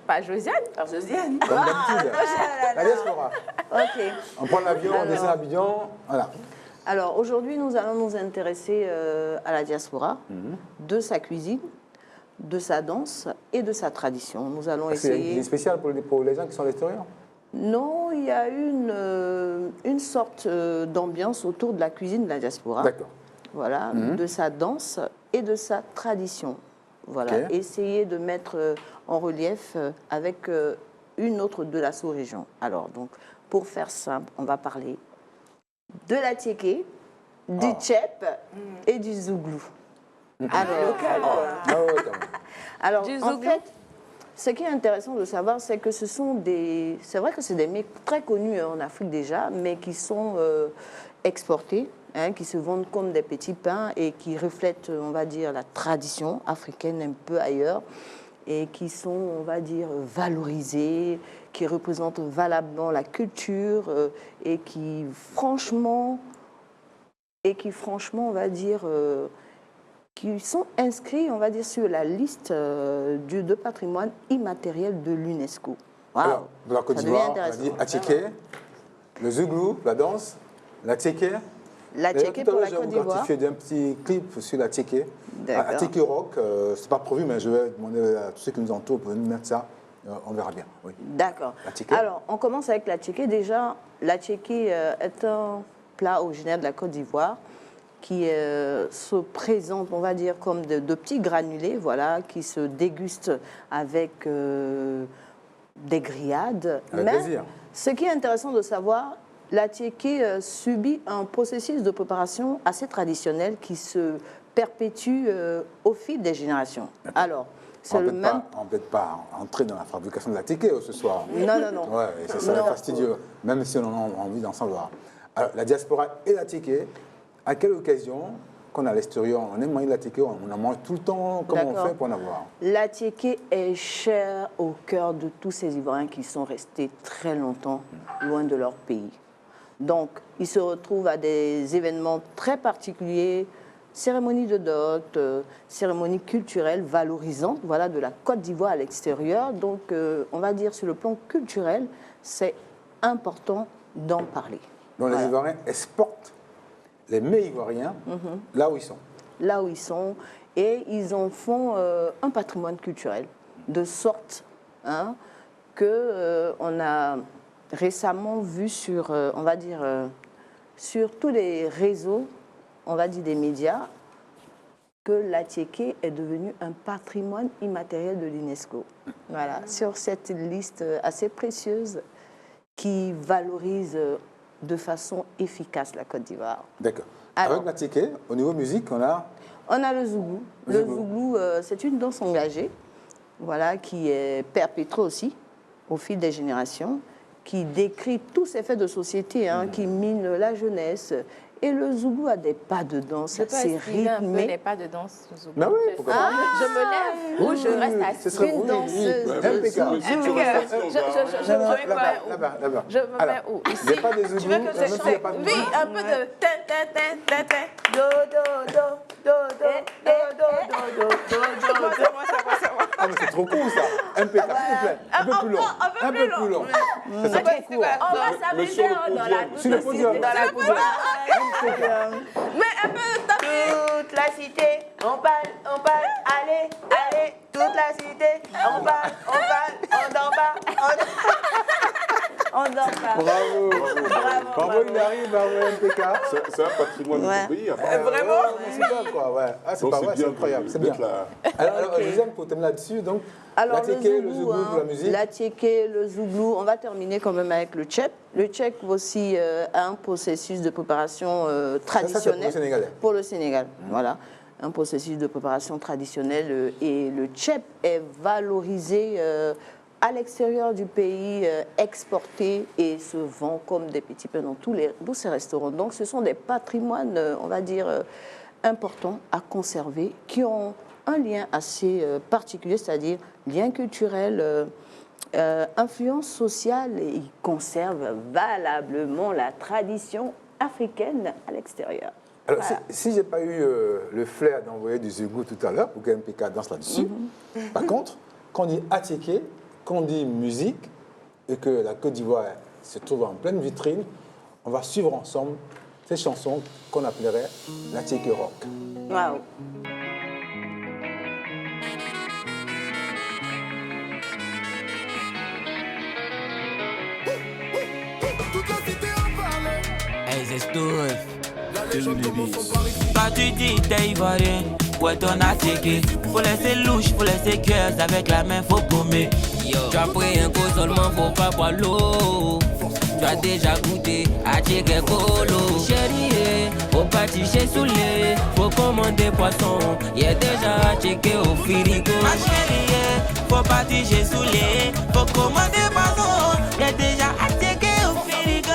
Pas Josiane? Par Josiane. Comme d'habitude. La diaspora. Ok. On prend l'avion, on Alors. descend à Abidjan. Voilà. Alors aujourd'hui, nous allons nous intéresser à la diaspora, de sa cuisine, de sa danse et de sa tradition. Nous allons C'est essayer. spécial pour les gens qui sont à l'extérieur? Non, il y a une sorte d'ambiance autour de la cuisine de la diaspora. D'accord. Voilà, de sa danse et de sa tradition. Voilà, Ok. essayer de mettre en relief avec une autre de la sous-région. Alors, donc, pour faire simple, on va parler de la tiéké, du tchèp et du zouglou. Alors, Ah ouais, quand même. alors Du en zouglou. fait, ce qui est intéressant de savoir, c'est que ce sont des... C'est vrai que c'est des mets très connus en Afrique déjà, mais qui sont exportés, hein, qui se vendent comme des petits pains et qui reflètent, on va dire, la tradition africaine un peu ailleurs et qui sont, on va dire, valorisés, qui représentent valablement la culture et qui, franchement, on va dire... qui sont inscrits, on va dire, sur la liste de patrimoine immatériel de l'UNESCO. Waouh. Alors, de la Côte Ça devient d'Ivoire, on a intéressant. dit Attiqué, le zouglou, la danse, la tchéké. La tchéké pour la Côte J'ai d'Ivoire. gratifié d'un petit clip sur la tchéké. D'accord. Attiqué rock, c'est pas prévu, mais je vais demander à tous ceux qui nous entourent pour nous mettre ça. On verra bien. Oui. D'accord. La tchéké. Alors, on commence avec la tchéké. Déjà, la tchéké est un plat originaire de la Côte d'Ivoire qui se présente, on va dire, comme de petits granulés, voilà, qui se dégustent avec des grillades. Avec plaisir. Ce qui est intéressant de savoir, la tiéké subit un processus de préparation assez traditionnel qui se perpétue au fil des générations. Alors, c'est le même... On ne peut pas entrer dans la fabrication de la tchéké ce soir. Non, non, non. Ouais, ça serait Non. fastidieux, même si on a envie d'en savoir. Alors, la diaspora et la tchéké, à quelle occasion, quand on est à l'extérieur, on aime manger la tchéké, on en mange tout le temps, comment on D'accord. fait pour en avoir? La tiéké est chère au cœur de tous ces Ivoiriens qui sont restés très longtemps loin de leur pays. Donc, ils se retrouvent à des événements très particuliers, cérémonies de dot, cérémonies culturelles valorisantes, voilà, de la Côte d'Ivoire à l'extérieur. Donc, on va dire sur le plan culturel, c'est important d'en parler. Donc, les Voilà. Ivoiriens exportent les mets ivoiriens là où ils sont. Là où ils sont, et ils en font un patrimoine culturel, de sorte hein, que on a récemment vu sur, on va dire, sur tous les réseaux, on va dire des médias, que la tiéké est devenue un patrimoine immatériel de l'UNESCO. Voilà, sur cette liste assez précieuse qui valorise de façon efficace la Côte d'Ivoire. D'accord. Alors. Avec la tchéké, au niveau musique, on a... On a le zouglou. Le zouglou, c'est une danse engagée, voilà, qui est perpétrée aussi au fil des générations, qui décrit tous ces faits de société, hein, qui minent la jeunesse. Et le zouglou a des pas de danse Je peux assez expliquer un peu les rythmés. pas de danse au zouglou. Ben oui, pourquoi pas. Je me lève ou je reste Ce assise. serait Une oui, danseuse oui, de impeccable. Je me mets Là-bas, où? là-bas, là-bas. Je me Alors, mets où? il n'y a pas de zouglou, Tu veux que je même s'il n'y a chante? pas de Oui, zouglou. un peu de tin, tin, tin, tin, tin. Do, do, do, do, do, do, do, do, do, do, do. C'est moi. Ah, mais c'est trop cool, ça. Impeccable, s'il vous plaît. Un peu plus long. un peu plus long. Ça, c'est trop court. On va s'amuser dans la Sur le podium. dans la Podium. Mais un peu de tapis. Toute la cité, on parle, allez, toute la cité, on parle, on dort pas, on dort pas. Bravo. Bravo, il arrive, bravo, MPK. C'est un patrimoine de ton pays. Vraiment? C'est ça, quoi, ouais. Ah, c'est Donc, pas vrai, c'est bien incroyable, c'est bien. d'être là. Alors, deuxième, pour terminer là-dessus, donc, Alors, la tchéké, le zouglou pour la musique. La tchéké, le zouglou, on va terminer quand même avec le tchèp. Le tchèp aussi a un processus de préparation traditionnel. Ça, c'est pour le Sénégalais. Pour le Sénégal, voilà. Un processus de préparation traditionnelle et le tchèp est valorisé à l'extérieur du pays, exporté et se vend comme des petits pains dans tous ces restaurants. Donc ce sont des patrimoines, on va dire, importants à conserver qui ont un lien assez particulier, c'est-à-dire lien culturel, influence sociale, et ils conservent valablement la tradition africaine à l'extérieur. Alors, Voilà. si je n'ai pas eu le flair d'envoyer du zouglou tout à l'heure, pour que MPK danse là-dessus, par contre, quand on dit attiéké, quand on dit musique, et que la Côte d'Ivoire se trouve en pleine vitrine, on va suivre ensemble ces chansons qu'on appellerait la tchéké rock. Waouh. Hey, c'est Stouff. Quand tu dis t'es ivoirien, ouais t'en as checké. Faut laisser louche, faut laisser cœur, avec la main faut paumer. Tu as pris un coup seulement, faut pas boire l'eau. Tu as déjà goûté à checker colo. Chérie, faut pas ticher sous les, faut commander poisson. Y'a déjà à checker au frigo. Ma chérie, faut pas ticher sous les, faut commander poisson. Y'a déjà à checker au frigo.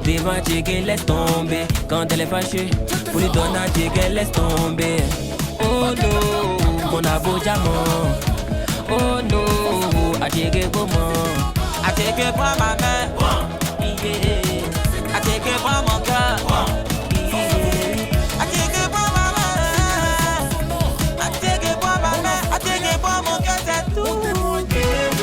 Devant Tchéké, laisse tomber. Quand elle est fâchée, pour lui donner à Tchéké, laisse tomber. Oh non, mon abo diamant. Oh non, à Tchéké comment? À Tchéké prends ma main. À Tchéké prends mon cœur. À Tchéké prends ma main. À Tchéké prends ma main. À Tchéké prends mon cœur, c'est tout.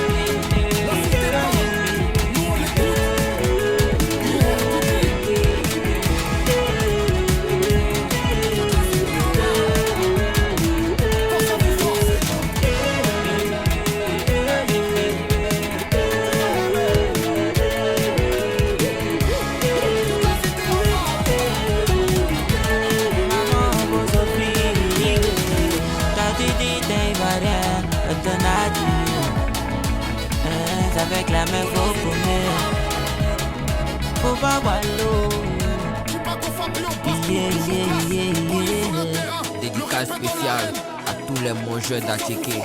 Avec la main faut comer, faut pas boire l'eau. Dédicace spéciale à tous les mangeurs d'Attiqué.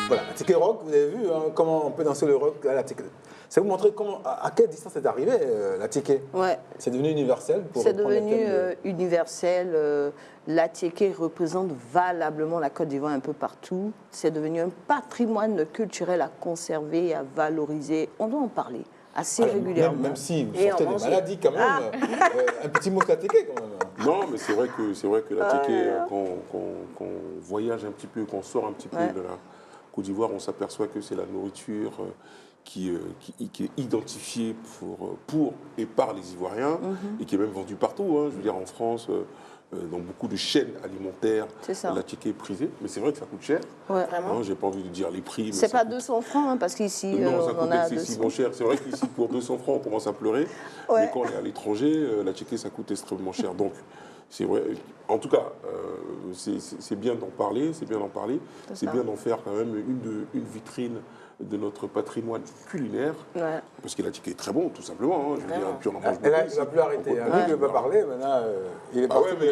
Voilà, la tchéké rock, vous avez vu hein, comment on peut danser le rock à la tchéké. Ça vous montrer comment, à quelle distance c'est arrivé la tchéké. Ouais. C'est devenu universel pour C'est reprendre le devenu thème de- universel. La tchéké représente valablement la Côte d'Ivoire un peu partout. C'est devenu un patrimoine culturel à conserver et à valoriser. On doit en parler assez Alors, régulièrement. même si vous Et sortez en des manger. maladies quand même, Ah. un petit mot sur la tchéké quand même. Non, mais c'est vrai que la tchéké, quand on voyage un petit peu, qu'on sort un petit peu Ouais. de la Côte d'Ivoire, on s'aperçoit que c'est la nourriture qui est identifiée pour et par les Ivoiriens et qui est même vendue partout. Hein. Je veux dire, en France, dans beaucoup de chaînes alimentaires, C'est ça. la tchéké est prisée. Mais c'est vrai que ça coûte cher. Ouais. Hein, j'ai pas envie de dire les prix. mais C'est ça pas coûte- 200 francs, hein, parce qu'ici, Non, ça on en coûte a excessivement 200. cher. C'est vrai qu'ici, pour 200 francs, on commence à pleurer. Ouais. Mais quand on est à l'étranger, la tchéké, ça coûte extrêmement cher. Donc, c'est vrai. En tout cas, c'est bien d'en parler. C'est bien d'en parler. C'est ça. bien d'en faire quand même une vitrine de notre patrimoine culinaire, Ouais. parce que la ticket est très bon, tout simplement. Hein, je veux dire, puis on en mange Et là, beaucoup il ne va ici. plus arrêter. Lui, il ne veut pas parler, maintenant, il est Ah parti. ouais, mais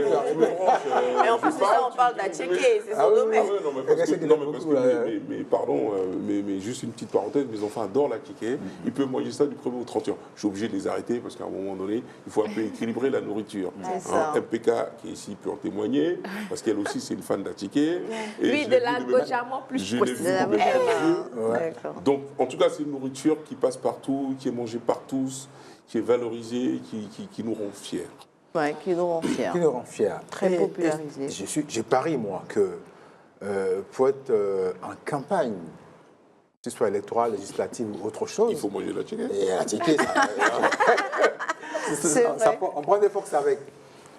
Et en plus de ça, on parle d'Atchéké, c'est son domaine. non, mais parce que, mais pardon, mais juste une petite parenthèse, mes enfants adorent la ticket. Ils peuvent manger ça du 1er au 31. Je suis obligé de les arrêter parce qu'à un moment donné, il faut un peu équilibrer la nourriture. C'est ça. MPK, qui est ici, peut en témoigner, parce qu'elle aussi, c'est une fan d'Atchéké. Lui, de la Gojama plus Je l'ai vu De la comme mes Gojama. yeux. D'accord. Donc, en tout cas, c'est une nourriture qui passe partout, qui est mangée par tous, qui est valorisée, qui nous rend fiers. Ouais, qui nous rend fiers. Qui nous rend fiers. Très popularisé. Je parie, moi, que pour être en campagne, que ce soit électorale, législative ou autre chose, Il faut manger la ticket. et la ticket, C'est vrai. on prend des forces avec.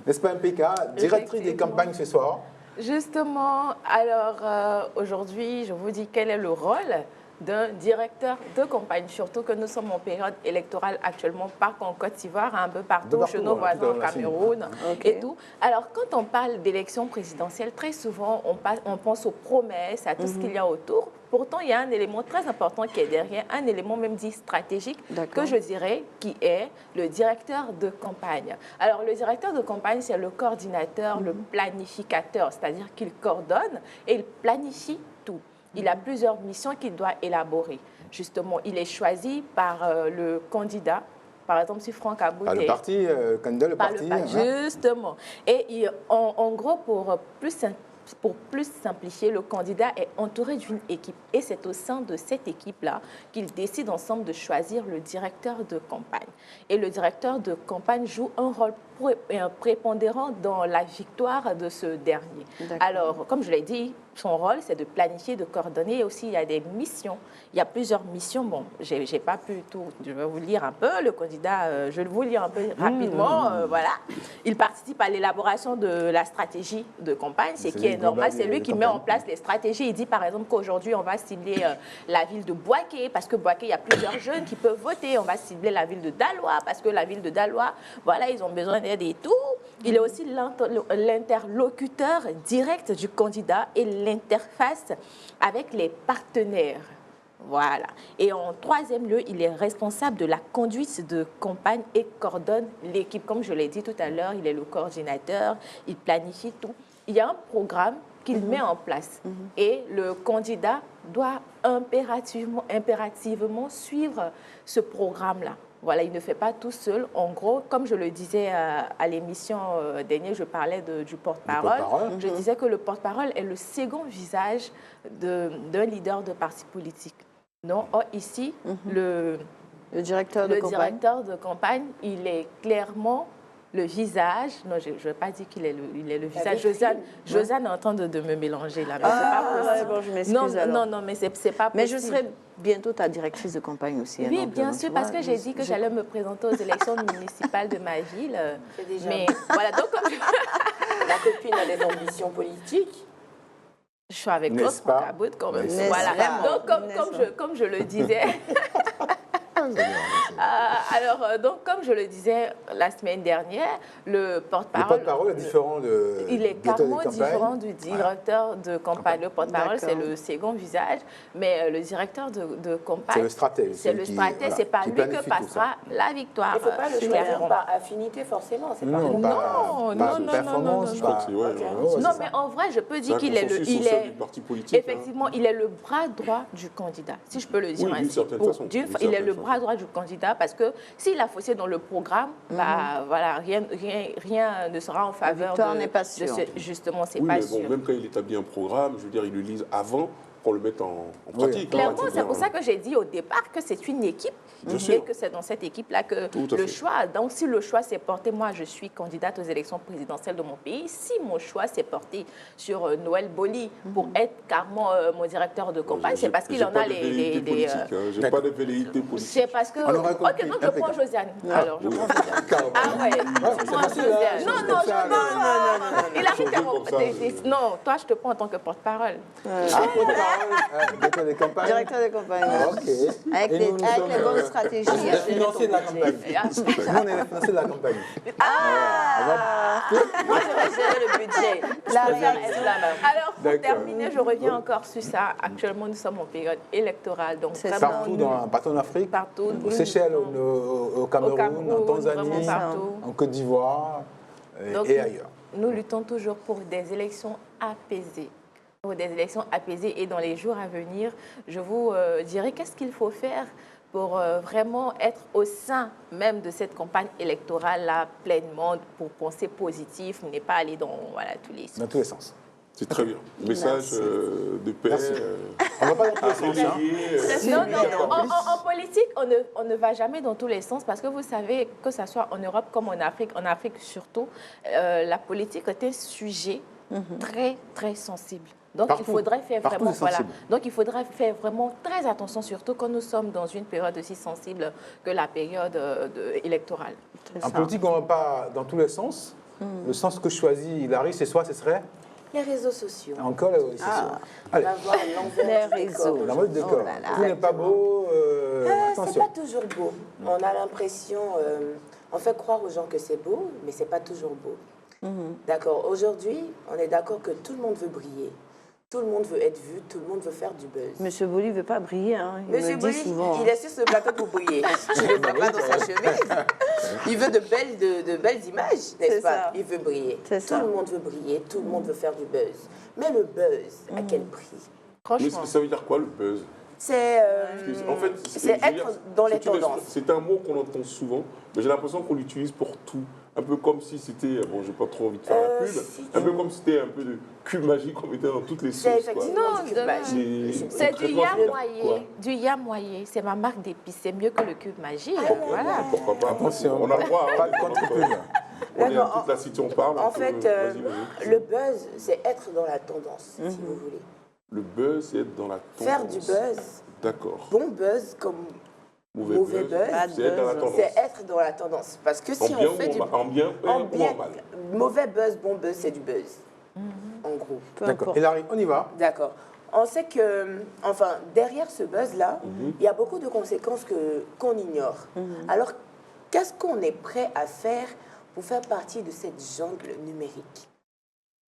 N'est-ce pas, MPK, directrice des campagnes ce soir? Justement, alors aujourd'hui, je vous dis quel est le rôle d'un directeur de campagne, surtout que nous sommes en période électorale actuellement, partout en Côte d'Ivoire, un peu partout, chez nos voisins au Cameroun et tout. Alors, quand on parle d'élection présidentielle, très souvent, on pense aux promesses, à tout ce qu'il y a autour. Pourtant, il y a un élément très important qui est derrière, un élément même dit stratégique, que je dirais, qui est le directeur de campagne. Alors, le directeur de campagne, c'est le coordinateur, le planificateur, c'est-à-dire qu'il coordonne et il planifie tout. Il a plusieurs missions qu'il doit élaborer. Justement, il est choisi par le candidat. Par exemple, si Franck Aboud Par le parti, candidat le parti. Justement. Et en gros, pour plus simplifier, le candidat est entouré d'une équipe. Et c'est au sein de cette équipe-là qu'ils décident ensemble de choisir le directeur de campagne. Et le directeur de campagne joue un rôle prépondérant dans la victoire de ce dernier. Alors, comme je l'ai dit, son rôle, c'est de planifier, de coordonner. Et aussi, il y a des missions. Il y a plusieurs missions. Bon, je n'ai pas pu tout. Je vais vous lire un peu. Le candidat, je vais vous lire un peu rapidement. Voilà. Il participe à l'élaboration de la stratégie de campagne, ce qui est normal. C'est lui qui met en place les stratégies. Il dit, par exemple, qu'aujourd'hui, on va cibler la ville de Boaké, parce que Boaké, il y a plusieurs jeunes qui peuvent voter. On va cibler la ville de Daloa, parce que la ville de Daloa, voilà, ils ont besoin d'aide et tout. Il est aussi l'interlocuteur direct du candidat et l'interface avec les partenaires. Voilà. Et en troisième lieu, il est responsable de la conduite de campagne et coordonne l'équipe. Comme je l'ai dit tout à l'heure, il est le coordinateur, il planifie tout. Il y a un programme qu'il met en place et le candidat doit impérativement suivre ce programme-là. Voilà, il ne fait pas tout seul. En gros, comme je le disais à l'émission dernière, je parlais du porte-parole. Je disais que le porte-parole est le second visage d'un leader de parti politique. Non, ici, le directeur de campagne, il est clairement le visage. Non, je ne vais pas dire qu'il est le visage. Josiane est en train de me mélanger là. Mais c'est pas possible. Bon, je m'excuse non, mais c'est pas possible. Mais je serai bientôt ta directrice de campagne aussi. Oui, bien sûr, parce que j'ai dit que j'allais me présenter aux élections municipales de ma ville. Mais voilà, donc comme la copine a des ambitions politiques. Je suis avec l'autre Franck Aboud quand même. Voilà. Donc, comme je le disais. Donc, comme je le disais la semaine dernière, le porte-parole... Le porte-parole est différent il est carrément différent du directeur de campagne. Le porte-parole, c'est le second visage, mais le directeur de campagne... C'est le stratège. C'est le stratège, c'est par lui que passera la victoire. Il ne faut pas le choisir par affinité, forcément. Non, performance. Non, mais en vrai, je peux dire qu'il est effectivement, il est le bras droit du candidat, si je peux le dire ainsi. Il est le bras droit du candidat parce que s'il a faussé dans le programme, voilà, rien ne sera en faveur de justement, c'est pas sûr. Même quand il établit un programme, je veux dire, il le lise avant qu'on le mette en pratique. Clairement, c'est pour ça que j'ai dit au départ que c'est une équipe et que c'est dans cette équipe-là que le choix, donc si le choix s'est porté, moi je suis candidate aux élections présidentielles de mon pays, si mon choix s'est porté sur Noël Boli pour être carrément mon directeur de campagne, c'est parce qu'il en a les... J'ai pas de velléité politique. C'est parce que... Ok, donc je prends Josiane. Alors, je prends Josiane. Ah ouais, je prends Josiane. Non, il Non, toi, je te prends en tant que porte-parole. Directeur des campagnes. Directeur des campagnes. Ok. Avec Et les nous sommes, bonnes stratégies. les financiers de la campagne. Nous, on est les financiers de la campagne. Moi, je vais gérer le budget. Alors, pour D'accord. terminer, je reviens encore sur ça. Actuellement, nous sommes en période électorale. Donc, vraiment, Partout en Afrique, partout. aux Seychelles, au Cameroun, en Tanzanie, vraiment partout. en Côte d'Ivoire Donc, et ailleurs. Nous luttons toujours pour des élections apaisées. Pour des élections apaisées. Et dans les jours à venir, je vous dirai qu'est-ce qu'il faut faire pour vraiment être au sein même de cette campagne électorale-là pleinement, pour penser positif, n'est pas aller dans tous les sens. Dans tous les sens. C'est très bien. Message de paix. On ne va pas dans tous les sens. Non. En politique, on ne va jamais dans tous les sens parce que vous savez, que ce soit en Europe comme en Afrique surtout, la politique est un sujet très, très sensible. Donc, il faudrait faire vraiment très attention, surtout quand nous sommes dans une période aussi sensible que la période électorale. En politique, on ne va pas dans tous les sens. Le sens que choisit Hilary, ce serait Les réseaux sociaux. encore les réseaux sociaux. Allez, On va voir l'envers du décor. la mode décor. Tout n'est pas beau. C'est Attention. pas toujours beau. On a l'impression, on fait croire aux gens que c'est beau, mais c'est pas toujours beau. D'accord. Aujourd'hui, on est d'accord que tout le monde veut briller. Tout le monde veut être vu, tout le monde veut faire du buzz. Monsieur Boli ne veut pas briller, hein. Il Monsieur me Boli, dit souvent. il est sur ce plateau pour briller. Je ne le vois pas dans sa chemise. Il veut de belles images, n'est-ce pas? Ça. Il veut briller. C'est ça. Tout le monde veut briller, tout le monde veut faire du buzz. Mais le buzz, à quel prix? Mais ça veut dire quoi le buzz? C'est En fait, c'est être dans les tendances. C'est un mot qu'on entend souvent, mais j'ai l'impression qu'on l'utilise pour tout. Un peu comme si c'était, bon, j'ai pas trop envie de faire la pub, un peu comme si c'était un peu de cube magique qu'on mettait dans toutes les sauces. C'est effectivement Non, du cube magique. c'est du yamoyé. Du yamoyé. C'est ma marque d'épices. C'est mieux que le cube magique. Voilà. Pourquoi pas? Attention, On a le droit. pas de contre-pub. On est dans toute la cité, on parle. En donc, fait, vas-y. le buzz, c'est être dans la tendance, si vous voulez. Le buzz, c'est être dans la tendance. Faire du buzz, D'accord. bon buzz comme mauvais buzz, c'est être dans la tendance. c'est être dans la tendance. Parce que si En bien on fait du en bien ou en mal. mauvais buzz, bon buzz, c'est du buzz. En gros. D'accord. Hilary, on y va. D'accord. On sait que, enfin, derrière ce buzz-là, il y a beaucoup de conséquences qu'on ignore. Alors, qu'est-ce qu'on est prêt à faire pour faire partie de cette jungle numérique?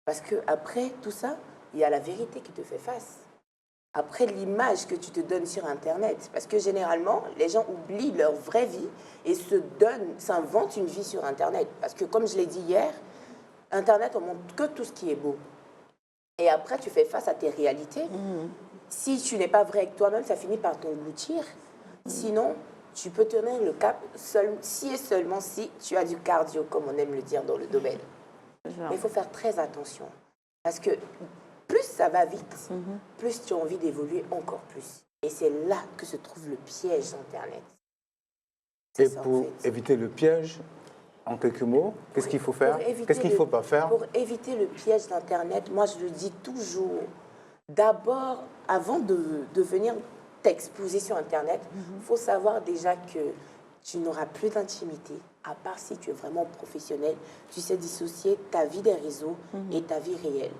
Parce qu'après tout ça, il y a la vérité qui te fait face. Après l'image que tu te donnes sur Internet. Parce que généralement, les gens oublient leur vraie vie et s'inventent une vie sur Internet. Parce que comme je l'ai dit hier, Internet, on montre que tout ce qui est beau. Et après, tu fais face à tes réalités. Si tu n'es pas vrai avec toi-même, ça finit par t'engloutir. Sinon, tu peux tenir le cap si et seulement si tu as du cardio, comme on aime le dire dans le domaine. Mais il faut faire très attention. Parce que plus ça va vite, plus tu as envie d'évoluer encore plus. Et c'est là que se trouve le piège d'Internet. Et pour éviter le piège, en quelques mots, qu'est-ce qu'il faut faire? Qu'est-ce qu'il ne faut pas faire? Pour éviter le piège d'Internet, moi je le dis toujours, d'abord, avant de venir t'exposer sur Internet, il faut savoir déjà que tu n'auras plus d'intimité, à part si tu es vraiment professionnel. Tu sais dissocier ta vie des réseaux et ta vie réelle.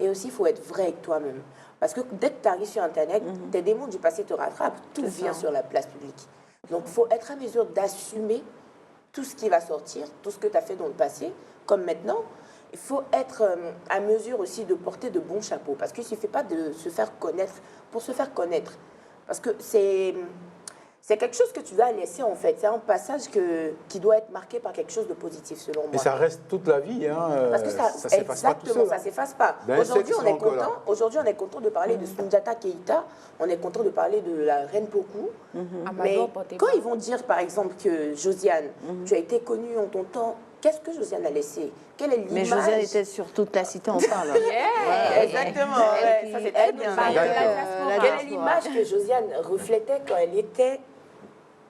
Et aussi, il faut être vrai avec toi-même. Parce que dès que tu arrives sur Internet, tes démons du passé te rattrapent. Tout vient sur la place publique. Donc, il faut être à mesure d'assumer tout ce qui va sortir, tout ce que tu as fait dans le passé, comme maintenant. Il faut être à mesure aussi de porter de bons chapeaux. Parce qu'il ne suffit pas de se faire connaître pour se faire connaître. Parce que c'est quelque chose que tu dois laisser, en fait. C'est un passage qui doit être marqué par quelque chose de positif, selon moi. Et ça reste toute la vie. Hein. Parce que ça s'efface pas tout seul. Ça ne s'efface pas. Aujourd'hui, on est content de parler de Soundiata Keïta. On est content de parler de la reine Pokou. Mais quand ils vont dire, par exemple, que Josiane, tu as été connue en ton temps, qu'est-ce que Josiane a laissé? Quelle est l'image? Mais Josiane était sur toute la cité, on parle. Exactement. Ça, c'est très bien. Quelle est l'image que Josiane reflétait quand elle était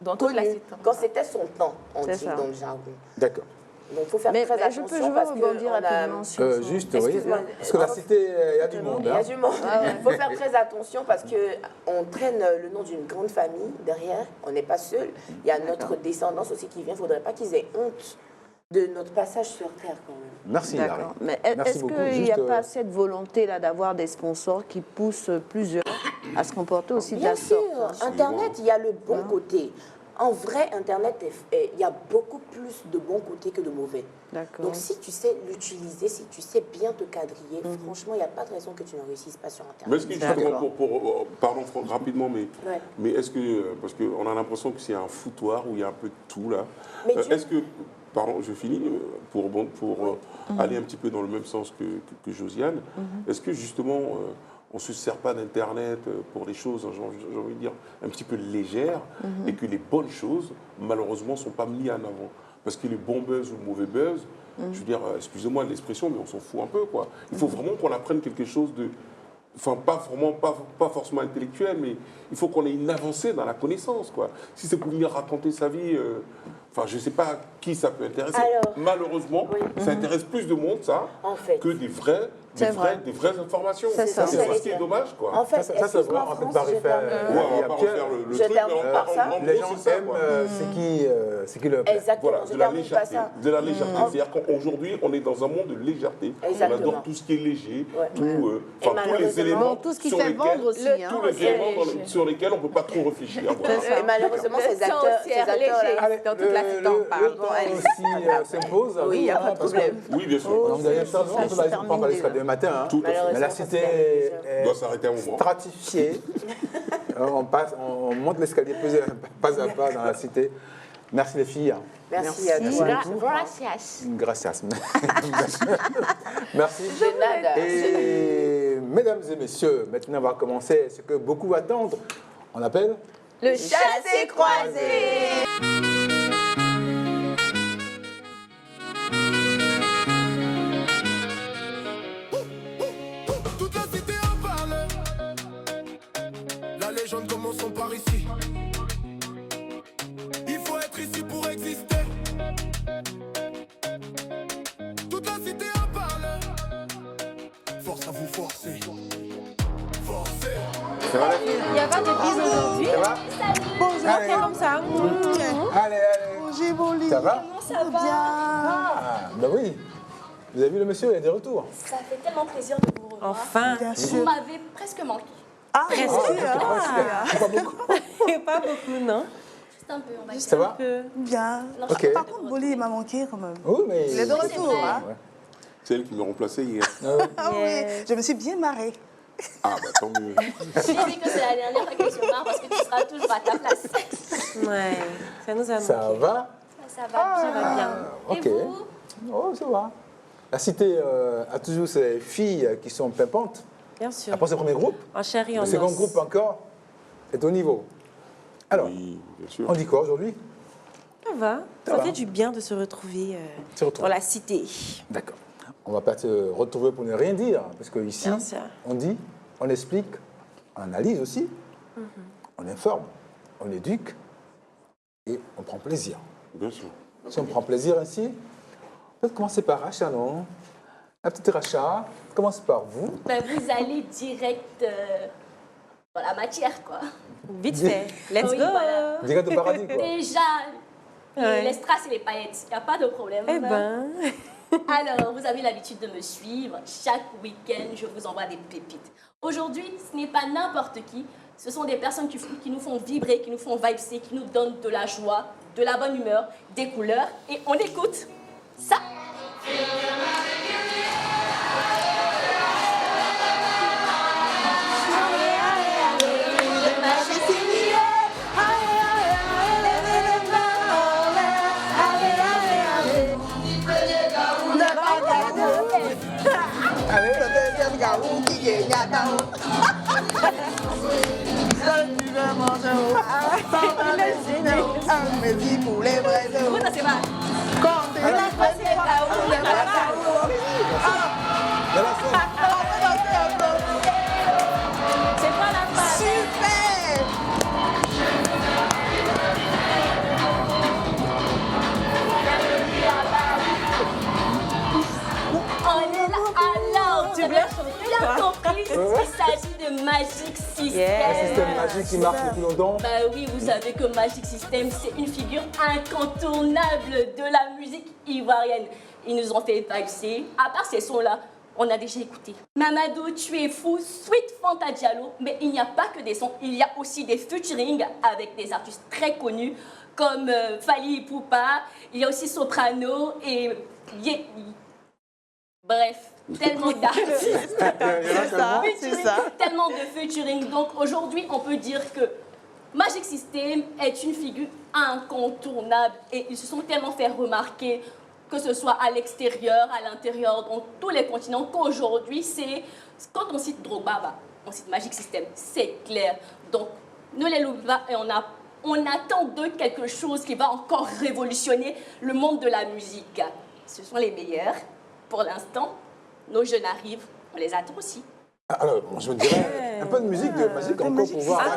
dans toute la cité? Quand c'était son temps, on dit dans le jargon. D'accord. Donc, il faut faire très attention. Je veux rebondir rapidement sur ça. Juste, oui. Parce que la cité, il y a du monde. Il y a du monde. Il faut faire très attention parce qu'on traîne le nom d'une grande famille derrière. On n'est pas seul. Il y a notre descendance aussi qui vient. Il ne faudrait pas qu'ils aient honte de notre passage sur Terre quand même. Merci, Larry. D'accord. Mais Merci est-ce beaucoup. qu'il n'y Juste, a pas cette volonté-là d'avoir des sponsors qui poussent plusieurs à se comporter aussi de Bien la sûr, sorte? Internet, il y a le bon côté. En vrai, Internet, il y a beaucoup plus de bons côtés que de mauvais. D'accord. Donc, si tu sais l'utiliser, si tu sais bien te quadriller, franchement, il n'y a pas de raison que tu ne réussisses pas sur Internet. Mais est-ce que justement, pardon Franck, rapidement, Ouais. mais est-ce que, parce qu'on a l'impression que c'est un foutoir où il y a un peu de tout là, Mais est-ce que, pardon, je finis, pour aller un petit peu dans le même sens que Josiane, est-ce que justement, on ne se sert pas d'Internet pour des choses, j'ai envie de dire, un petit peu légères, et que les bonnes choses, malheureusement, ne sont pas mises en avant? Parce que les bons buzz ou le mauvais buzz, je veux dire, excusez-moi de l'expression, mais on s'en fout un peu, quoi. Il faut vraiment qu'on apprenne quelque chose de... Enfin, pas forcément intellectuel, mais il faut qu'on ait une avancée dans la connaissance, quoi. Si c'est pour venir raconter sa vie... Enfin, je ne sais pas qui ça peut intéresser. Alors, malheureusement, ça intéresse plus de monde, ça, en fait, que des vraies informations. C'est ça. C'est ce qui est dommage, quoi. En fait, ça se voit en fait par effet. Ouais, on va pas refaire le je truc, termine mais par ça. en gros, Les gens c'est ça, aiment quoi. ce qui leur plaît. Exactement, Voilà, je de la termine par légèreté. ça. De la légèreté. C'est-à-dire qu'aujourd'hui, on est dans un monde de légèreté. Exactement. On adore tout ce qui est léger, Ouais. tous les malheureusement, éléments tout ce qui sur fait lesquels- vendre aussi, hein. tous les éléments sur lesquels on ne peut pas trop réfléchir. Voilà. Et malheureusement, ces acteurs-là, Allez, dans toute la le temps aussi s'impose. Oui, il n'y a pas de problème. Oui, bien sûr. On va parler jusqu'à demain matin. Hein. Tout à fait. Mais la cité est On doit s'arrêter à un moment. stratifiée. On monte l'escalier pas à pas dans la cité. Merci les filles. Merci à toi. Gracias. Gracias. Merci. De nada. Et mesdames et messieurs, maintenant on va commencer ce que beaucoup attendent. On appelle Le chassé-croisé. Toute la cité en parle. La légende commençons par ici. Il faut être ici pour exister. Toute la cité en parle. Force à vous forcer. Forcer. Ça va la fille? Il n'y a pas de bise aujourd'hui. Ça va? Bonjour, Allez. c'est comme ça. Allez. Ça va? Comment ça va? Ah, ben oui. Vous avez vu le monsieur, il est de retour. Ça fait tellement plaisir de vous revoir. Enfin. Vous m'avez presque manqué. Ah, C'est pas beaucoup. Pas beaucoup, non? C'est un peu, on va dire. Ça va? Bien. Non, Ok. Par contre, Boli, il m'a manqué quand même. Oui, mais... Il est de retour, hein? Ouais. C'est elle qui m'a remplacé hier. Ah oui, je me suis bien marrée. Ah, bah tant mieux. Je dis que c'est la dernière fois qu'elle se marre parce que tu seras toujours à ta place. Ouais, ça nous a manqué. Ça va? Ça va bien. Ok. Et vous? Oh, ça va. La cité a toujours ses filles qui sont pimpantes. Bien sûr. Après ce premier groupe, En chair et en le second os. groupe encore est au niveau. Alors, Oui, bien sûr. on dit quoi aujourd'hui? Ça va. Ça Ça va. fait du bien de se retrouver Se retrouver. dans la cité. D'accord. On ne va pas se retrouver pour ne rien dire, parce qu'ici, Bien sûr. on dit, on explique, on analyse aussi, on informe, on éduque et on prend plaisir. Bien sûr. Si on prend plaisir ainsi, peut-être commencer par Racha, non? La petite Racha, commence par vous. Ben, vous allez direct dans la matière, quoi. Vite fait. Let's Oui, go. voilà. Direct au paradis, quoi. Déjà, Ouais. les strass et les paillettes, il n'y a pas de problème. Eh ben. Alors, vous avez l'habitude de me suivre. Chaque week-end, je vous envoie des pépites. Aujourd'hui, ce n'est pas n'importe qui. Ce sont des personnes qui nous font vibrer, qui nous font vibrer, qui nous donnent de la joie, de la bonne humeur, des couleurs. Et on écoute ça. Écoute, ça c'est pas. C'est pas la fin. Super! On est là. Alors, tu bien compris. Il s'agit de Magic System. Un système magique qui marche depuis longtemps. Bah oui, vous savez que Magic System, c'est une figure incontournable de la musique ivoirienne. Ils nous ont fait vibrer. À part ces sons-là, on a déjà écouté Mamadou, Tu es fou, Sweet Fanta Diallo. Mais il n'y a pas que des sons, il y a aussi des featuring avec des artistes très connus comme Fally Ipupa. Il y a aussi Soprano et bref, tellement d'artistes. C'est ça. Tellement de featuring. Donc aujourd'hui, on peut dire que Magic System est une figure incontournable et ils se sont tellement fait remarquer, que ce soit à l'extérieur, à l'intérieur, dans tous les continents, qu'aujourd'hui, c'est... Quand on cite Drogba, bah, on cite Magic System, c'est clair. Donc, ne les loupe pas et on attend d'eux quelque chose qui va encore révolutionner le monde de la musique. Ce sont les meilleurs. Pour l'instant, nos jeunes arrivent, on les attend aussi. Alors, moi, je me dirais un peu de musique de Magic encore pour voir.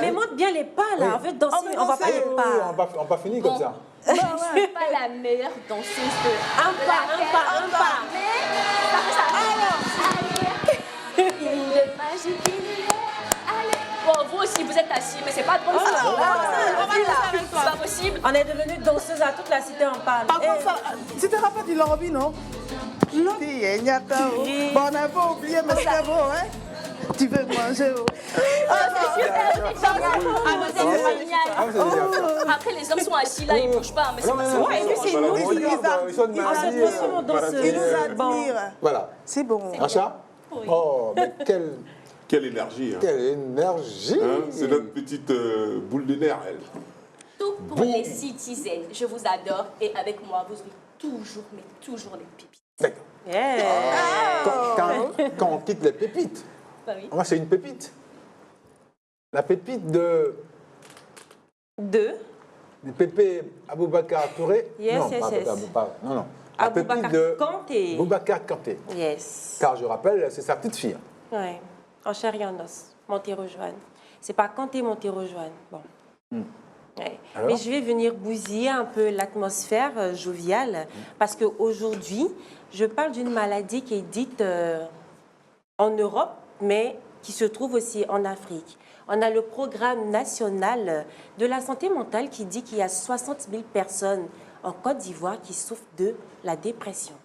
Mais montre bien les pas là, on veut danser, on va pas les pas. On va pas finir comme ça. Je ne suis pas la meilleure danseuse de un pas. Il est magique, allez. Bon, vous aussi, vous êtes assis, mais c'est pas drôle ça. C'est pas possible. On est devenus danseuses à toute la cité, on parle. Par contre, ça, c'était pas du Lorbi, non? Non. Bon, on n'a pas oublié, mais c'est bon, hein? Tu veux manger, oh? Après, les hommes sont assis là, ils ne bougent pas. Mais c'est pas ça. Ouais, et puis c'est nous qui ils nous admirent. Voilà. C'est bon. Racha? Oh, mais Quelle énergie. Hein. Quelle énergie. Hein, c'est notre petite boule de nerfs, elle. Tout pour les citizens. Je vous adore et avec moi, vous aurez toujours, mais toujours les pépites. D'accord. Quand on quitte les pépites, bah oui. Moi c'est une pépite. La pépite de Pépé Aboubacar Touré. Yes. Non. La Aboubacar pépite de Kanté. Aboubacar Kanté. Yes. Car je rappelle, c'est sa petite fille. Ouais. En chair et en os. Montero Joanne. C'est pas Kanté Montero Joanne. Bon. Ouais. Mais je vais venir bousiller un peu l'atmosphère joviale parce qu'aujourd'hui, je parle d'une maladie qui est dite en Europe, mais qui se trouve aussi en Afrique. On a le programme national de la santé mentale qui dit qu'il y a 60 000 personnes en Côte d'Ivoire qui souffrent de la dépression.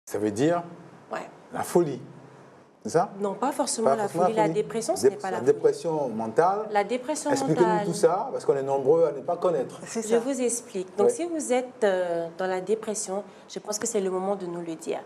Ça veut dire la folie, c'est ça? Non, pas forcément la folie. La dépression, ce n'est pas la folie. La dépression mentale. La dépression mentale. Expliquez-nous tout ça, parce qu'on est nombreux à ne pas connaître. Je vous explique. Donc, si vous êtes dans la dépression, je pense que c'est le moment de nous le dire.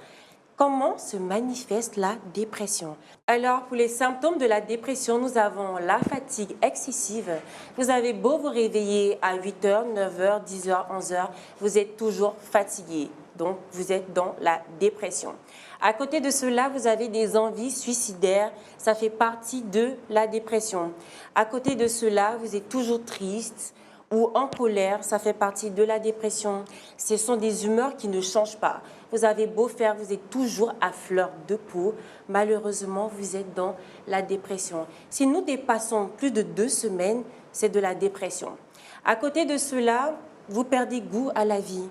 Comment se manifeste la dépression? Alors, pour les symptômes de la dépression, nous avons la fatigue excessive. Vous avez beau vous réveiller à 8h, 9h, 10h, 11h, vous êtes toujours fatigué. Donc, vous êtes dans la dépression. À côté de cela, vous avez des envies suicidaires. Ça fait partie de la dépression. À côté de cela, vous êtes toujours triste ou en colère. Ça fait partie de la dépression. Ce sont des humeurs qui ne changent pas. Vous avez beau faire, vous êtes toujours à fleur de peau. Malheureusement, vous êtes dans la dépression. Si nous dépassons plus de 2 semaines, c'est de la dépression. À côté de cela, vous perdez goût à la vie.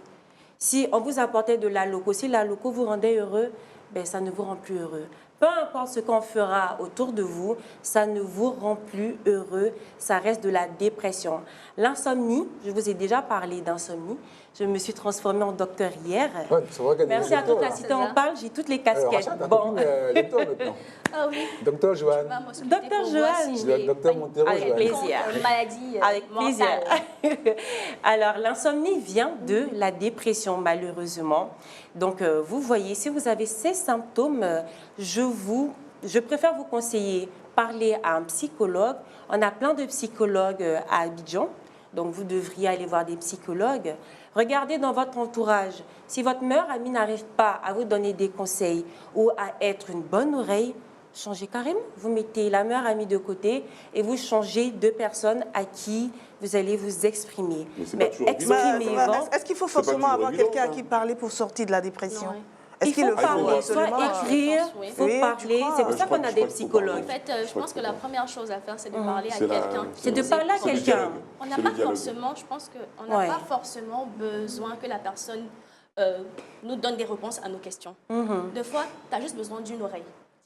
Si on vous apportait de la loco, si la loco vous rendait heureux, ben ça ne vous rend plus heureux. Peu importe ce qu'on fera autour de vous, ça ne vous rend plus heureux, ça reste de la dépression. L'insomnie, je vous ai déjà parlé d'insomnie. Je me suis transformée en docteur hier. Ouais, c'est vrai. Merci à toute la cité en parle, j'ai toutes les casquettes. Bon. Docteur maintenant. Ah oui. Docteur Joanne. Docteur Joanne. Docteur Montero Avec Joanne. plaisir. Maladie Avec plaisir. mentale. Alors, l'insomnie vient de la dépression, malheureusement. Donc, vous voyez, si vous avez ces symptômes, je préfère vous conseiller parler à un psychologue. On a plein de psychologues à Abidjan. Donc, vous devriez aller voir des psychologues. Regardez dans votre entourage. Si votre meilleur ami n'arrive pas à vous donner des conseils ou à être une bonne oreille, changez carrément. Vous mettez la meilleure amie de côté et vous changez de personnes à qui vous allez vous exprimer. Mais exprimez-vous. Est-ce qu'il faut forcément avoir quelqu'un à qui parler pour sortir de la dépression? Il faut parler, soit écrire, il faut parler. C'est pour ça qu'on a des psychologues. En fait, je pense que la première chose à faire, c'est de parler à quelqu'un. C'est de parler à quelqu'un. On n'a pas forcément, je pense qu'on n'a pas forcément besoin que la personne nous donne des réponses à nos questions. Des fois, tu as juste besoin d'une oreille.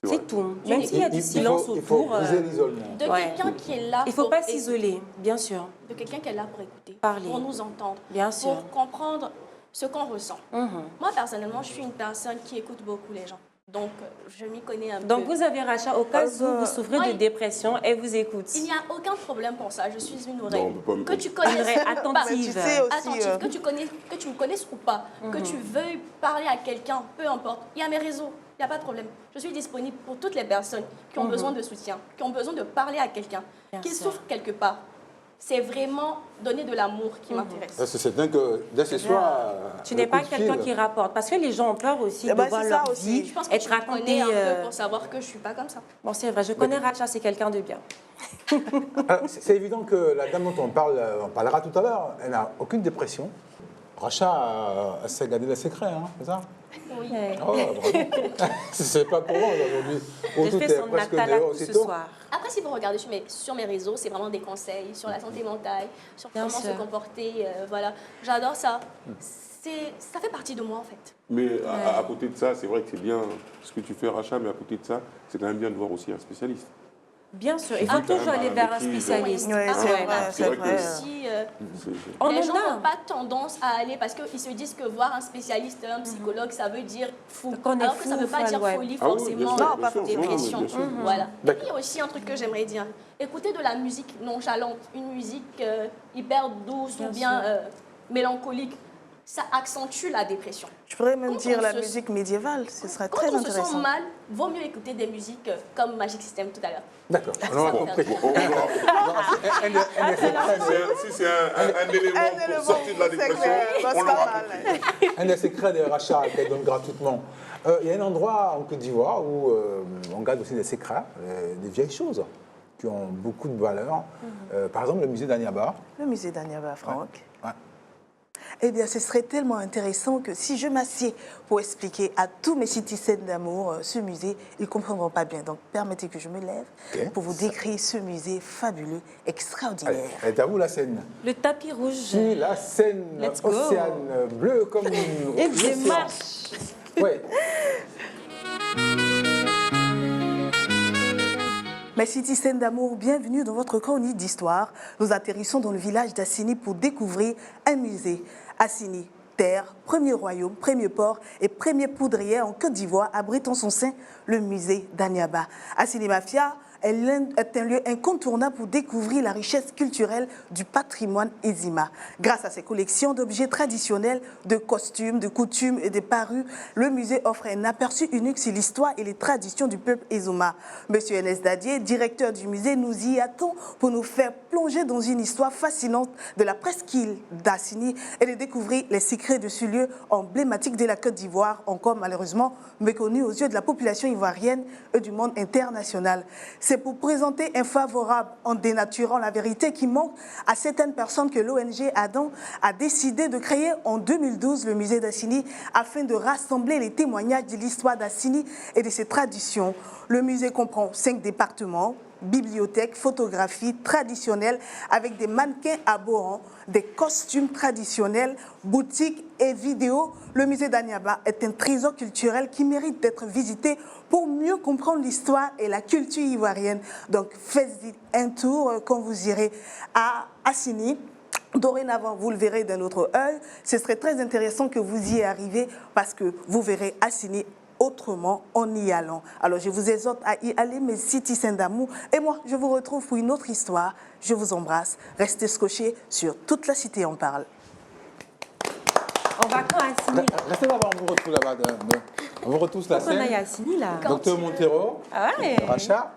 C'est tout. Même s'il y a du silence il faut autour. briser l'isolement. De quelqu'un qui est là Il ne faut pour pas écouter. s'isoler, bien sûr. De quelqu'un qui est là pour écouter, Parler. pour nous entendre, Bien sûr. pour comprendre ce qu'on ressent. Mhm. Moi, personnellement, je suis une personne qui écoute beaucoup les gens. Donc, je m'y connais un peu. Donc, vous avez Racha, au cas où vous souffrez de dépression, elle vous écoute. Il n'y a aucun problème pour ça. Je suis une oreille. Non, on peut pas- Que tu connaisses Une oreille ou pas. attentive. Tu sais aussi, Attentive. Que tu me connaisses ou pas. Que tu veuilles parler à quelqu'un, peu importe. Il y a mes réseaux. Il n'y a pas de problème. Je suis disponible pour toutes les personnes qui ont besoin de soutien, qui ont besoin de parler à quelqu'un, qui souffrent quelque part. C'est vraiment donner de l'amour qui m'intéresse. C'est dingue que dès ce soir. Tu n'es pas quelqu'un qui rapporte. Parce que les gens ont peur aussi de voir c'est leur ça aussi. vie Je pense que être tu me racontée. connais un peu pour savoir que je ne suis pas comme ça. Bon, c'est vrai, je connais Racha, c'est quelqu'un de bien. Alors, c'est évident que la dame dont on parlera tout à l'heure, elle n'a aucune dépression. Racha, elle s'est gardée les secrets, hein, c'est ça? Oui. Oh, bravo. C'est pas courant aujourd'hui. J'ai Tout fait est son presque natal à dehors coup ce aussitôt. soir. Après, si vous regardez sur mes réseaux, c'est vraiment des conseils sur la santé mentale, sur Bien comment sûr. se comporter. Voilà. J'adore ça. Ça fait partie de moi, en fait. Mais à côté de ça, c'est vrai que c'est bien ce que tu fais, Racha, mais à côté de ça, c'est quand même bien de voir aussi un spécialiste. Bien sûr, il Il faut faut quand toujours même aller un vers un maîtrise. spécialiste. Oui, Ah, c'est ouais, vrai, c'est c'est vrai vrai. que- Si, On les en gens a. n'ont pas tendance à aller parce qu'ils se disent que voir un spécialiste, un psychologue, ça veut dire fou. Qu'on est Alors que ça ne fou, veut pas dire ouais. folie Ah oui, forcément, bien sûr, bien sûr, dépression. bien sûr. Voilà. Et D'accord. puis il y a aussi un truc que j'aimerais dire. Écouter de la musique nonchalante, une musique hyper douce ou bien mélancolique, ça accentue la dépression. Je pourrais même Quand dire on la se- musique médiévale, ce serait Quand très on se intéressant. sent mal, vaut mieux écouter des musiques comme Magic System tout à l'heure. D'accord, on a compris. Si c'est un élément pour sortir de la dépression, on l'aura compris. Un des secrets des rachats qu'elle donne gratuitement. Il y a un endroit en Côte d'Ivoire où on garde aussi des secrets, des vieilles choses qui ont beaucoup de valeur. Par exemple, le musée d'Anyaba. Le musée d'Anyaba, Franck. Ouais. Eh bien, ce serait tellement intéressant que si je m'assieds pour expliquer à tous mes citizens d'amour ce musée, ils ne comprendront pas bien. Donc, permettez que je me lève pour vous décrire ce musée fabuleux, extraordinaire. Allez, est à vous la scène. Le tapis rouge. Si la scène Let's go. océane bleue comme Et l'océan. je marche. Oui. Mes citizens d'amour, bienvenue dans votre chronique d'histoire. Nous atterrissons dans le village d'Assini pour découvrir un musée. Assini, terre, premier royaume, premier port et premier poudrier en Côte d'Ivoire, abrite en son sein le musée d'Anyaba. Assini Mafia est un lieu incontournable pour découvrir la richesse culturelle du patrimoine Ezima. Grâce à ses collections d'objets traditionnels, de costumes, de coutumes et de parures, le musée offre un aperçu unique sur l'histoire et les traditions du peuple Ezuma. Monsieur Ernest Dadier, directeur du musée, nous y attend pour nous faire plonger dans une histoire fascinante de la presqu'île d'Assini et de découvrir les secrets de ce lieu emblématique de la Côte d'Ivoire, encore malheureusement méconnu aux yeux de la population ivoirienne et du monde international. C'est pour présenter infavorable en dénaturant la vérité qui manque à certaines personnes que l'ONG Adam a décidé de créer en 2012 le musée d'Assini afin de rassembler les témoignages de l'histoire d'Assini et de ses traditions. Le musée comprend 5 départements, bibliothèque, photographie traditionnelle avec des mannequins abhorrents, des costumes traditionnels, boutiques et vidéos. Le musée d'Anyaba est un trésor culturel qui mérite d'être visité pour mieux comprendre l'histoire et la culture ivoirienne. Donc faites un tour quand vous irez à Assini. Dorénavant, vous le verrez d'un autre œil. Ce serait très intéressant que vous y arriviez parce que vous verrez Assini autrement en y allant. Alors je vous exhorte à y aller, mes citizens d'amour. Et moi, je vous retrouve pour une autre histoire. Je vous embrasse. Restez scotchés sur Toute la Cité en parle. On va quand à Assini? Restez là-bas, on vous retrouve là-bas. On vous retrouve la On aille scène. à Assini là. Docteur Montero, Ah ouais. Racha,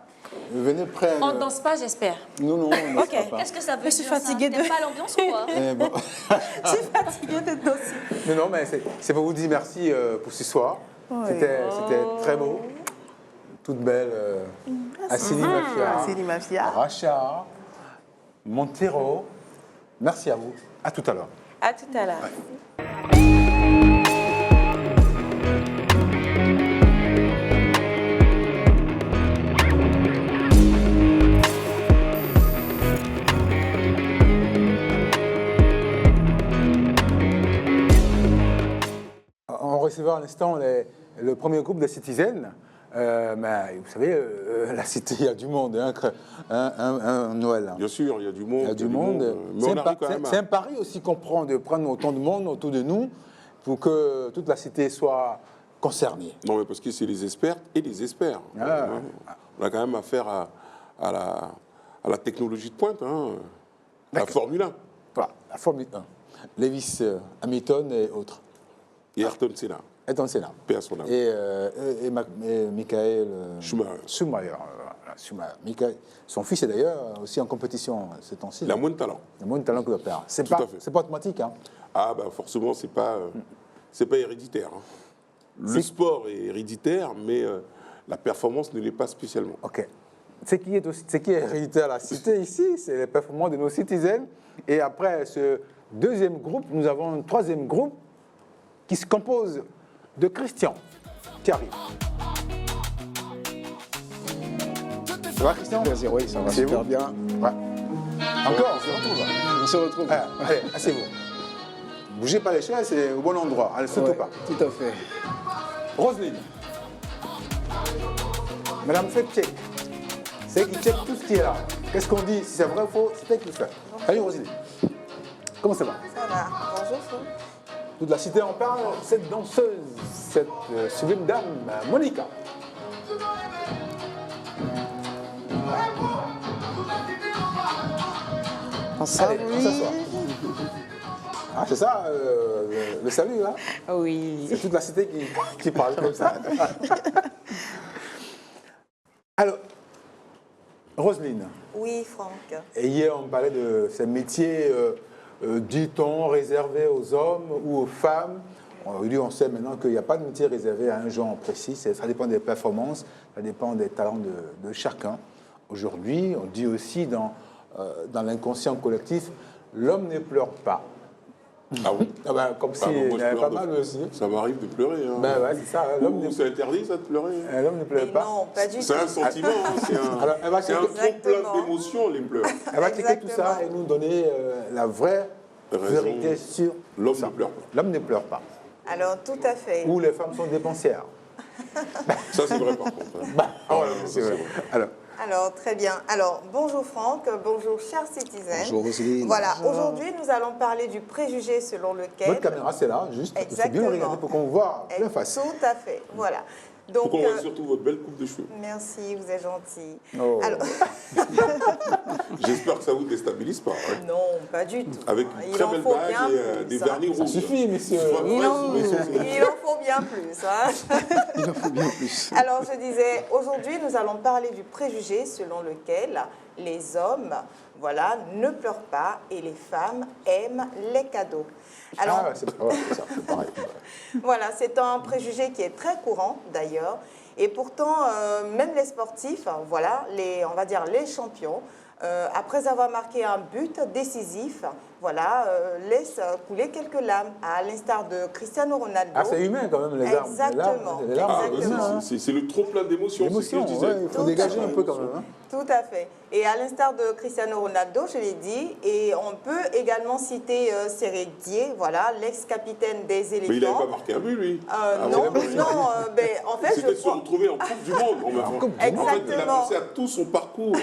venez près. On danse pas, j'espère. Non, non, on ne Ok. pas. Qu'est-ce que ça veut Je suis dire, ça? fatiguée de- T'aimes pas l'ambiance ou quoi? Eh bon. Je suis fatiguée de danser. Non, mais c'est pour vous dire merci pour ce soir. C'était très beau. Toute belle. Assini Mafia. Assini Mafia. Racha, Montero. Merci à vous. À tout à l'heure. À tout à l'heure. On recevait à l'instant le premier groupe de citizens Mais vous savez, la cité, il y a du monde, un Noël. Hein. Bien sûr, il y a du monde. Il y a du monde. Mais on arrive quand même C'est un pari aussi qu'on prend, de prendre autant de monde autour de nous pour que toute la cité soit concernée. Non, mais parce que c'est les experts et les experts. On a quand même affaire à la technologie de pointe, hein. La Formule 1. Voilà, la Formule 1. Lewis Hamilton et autres. Et Ayrton Senna. Ayrton Senna. Paix à son âme. Et Michael Schumacher. Michael, son fils est d'ailleurs aussi en compétition ces temps-ci. Il a moins de talent. Il a moins de talent que le père. C'est pas automatique. Hein. Ah, bah forcément, c'est pas héréditaire. Hein. Le sport est héréditaire, mais la performance ne l'est pas spécialement. Ok. Ce qui est héréditaire à la cité ici, c'est les performances de nos citizens. Et après ce deuxième groupe, nous avons un troisième groupe qui se compose de Christian, qui arrive. Ça va, Christian? Oui, ça va super bien. Ouais. Encore, on se retrouve. On se retrouve. Allez, asseyez-vous. Bougez pas les chaises, c'est au bon endroit. Allez, surtout pas. Tout à fait. Roselyne. Madame fait check. C'est elle qui check tout ce qui est là. Qu'est-ce qu'on dit? Si c'est vrai ou faux, c'est elle qui le fait. Salut Roselyne. Comment ça va? Ça va. Bonjour, Fou. Toute la cité en parle, cette danseuse, cette sublime dame, Monica. Bonsoir, allez, on s'assoit. Ah, c'est ça, le salut, là? Oui. C'est toute la cité qui parle comme ça. Alors, Roselyne. Oui, Franck. Et hier, on parlait de ces métiers, dit-on, réservés aux hommes ou aux femmes. Aujourd'hui, on sait maintenant qu'il n'y a pas de métier réservé à un genre précis. Ça dépend des performances, ça dépend des talents de chacun. Aujourd'hui, on dit aussi dans l'inconscient collectif, l'homme ne pleure pas. Ah oui? Ah ben, comme si il y avait pas mal aussi. Ça m'arrive de pleurer. Hein. Ben ouais, c'est ça. C'est interdit, ça, de pleurer? L'homme ne pleure pas. Non, pas du tout. C'est un sentiment, hein, c'est un trop-plein d'émotions, les pleurs. Elle va checker tout ça et nous donner la vraie vérité sur l'homme ne pleure pas. L'homme ne pleure pas. Alors, tout à fait. Ou les femmes sont dépensières. Ça, c'est vrai, par contre. C'est vrai. Alors, très bien. Alors, bonjour Franck, bonjour chers citizens. Bonjour Roselyne. Voilà, aujourd'hui, nous allons parler du préjugé selon lequel... Votre caméra, c'est là, juste. Exactement. Il faut bien regarder pour qu'on voit plein face. Tout à fait, voilà. Donc, pour qu'on voit surtout votre belle coupe de cheveux. Merci, vous êtes gentil. Oh. Alors... J'espère que ça ne vous déstabilise pas. Hein. Non, pas du tout. Avec une très belle bague et des vernis rouges. Ça suffit, messieurs. Il en faut bien plus. Hein. Il en faut bien plus. Alors, je disais, aujourd'hui, nous allons parler du préjugé selon lequel les hommes, voilà, ne pleurent pas et les femmes aiment les cadeaux. Alors, c'est pareil. Voilà, c'est un préjugé qui est très courant d'ailleurs. Et pourtant, même les sportifs, voilà, on va dire les champions, après avoir marqué un but décisif, voilà, laissent couler quelques larmes, à l'instar de Cristiano Ronaldo. Ah, c'est humain quand même, les larmes. Exactement. C'est le trop-plein d'émotions, c'est ce que je disais. Ouais, il faut dégager un peu quand même. Hein. Tout à fait. Et à l'instar de Cristiano Ronaldo, je l'ai dit, et on peut également citer Seredier, voilà, l'ex-capitaine des éléphants. Mais il n'avait pas marqué un but, lui. Non, en fait, c'était de se retrouver en Coupe du Monde. Exactement. En fait, il a pensé à tout son parcours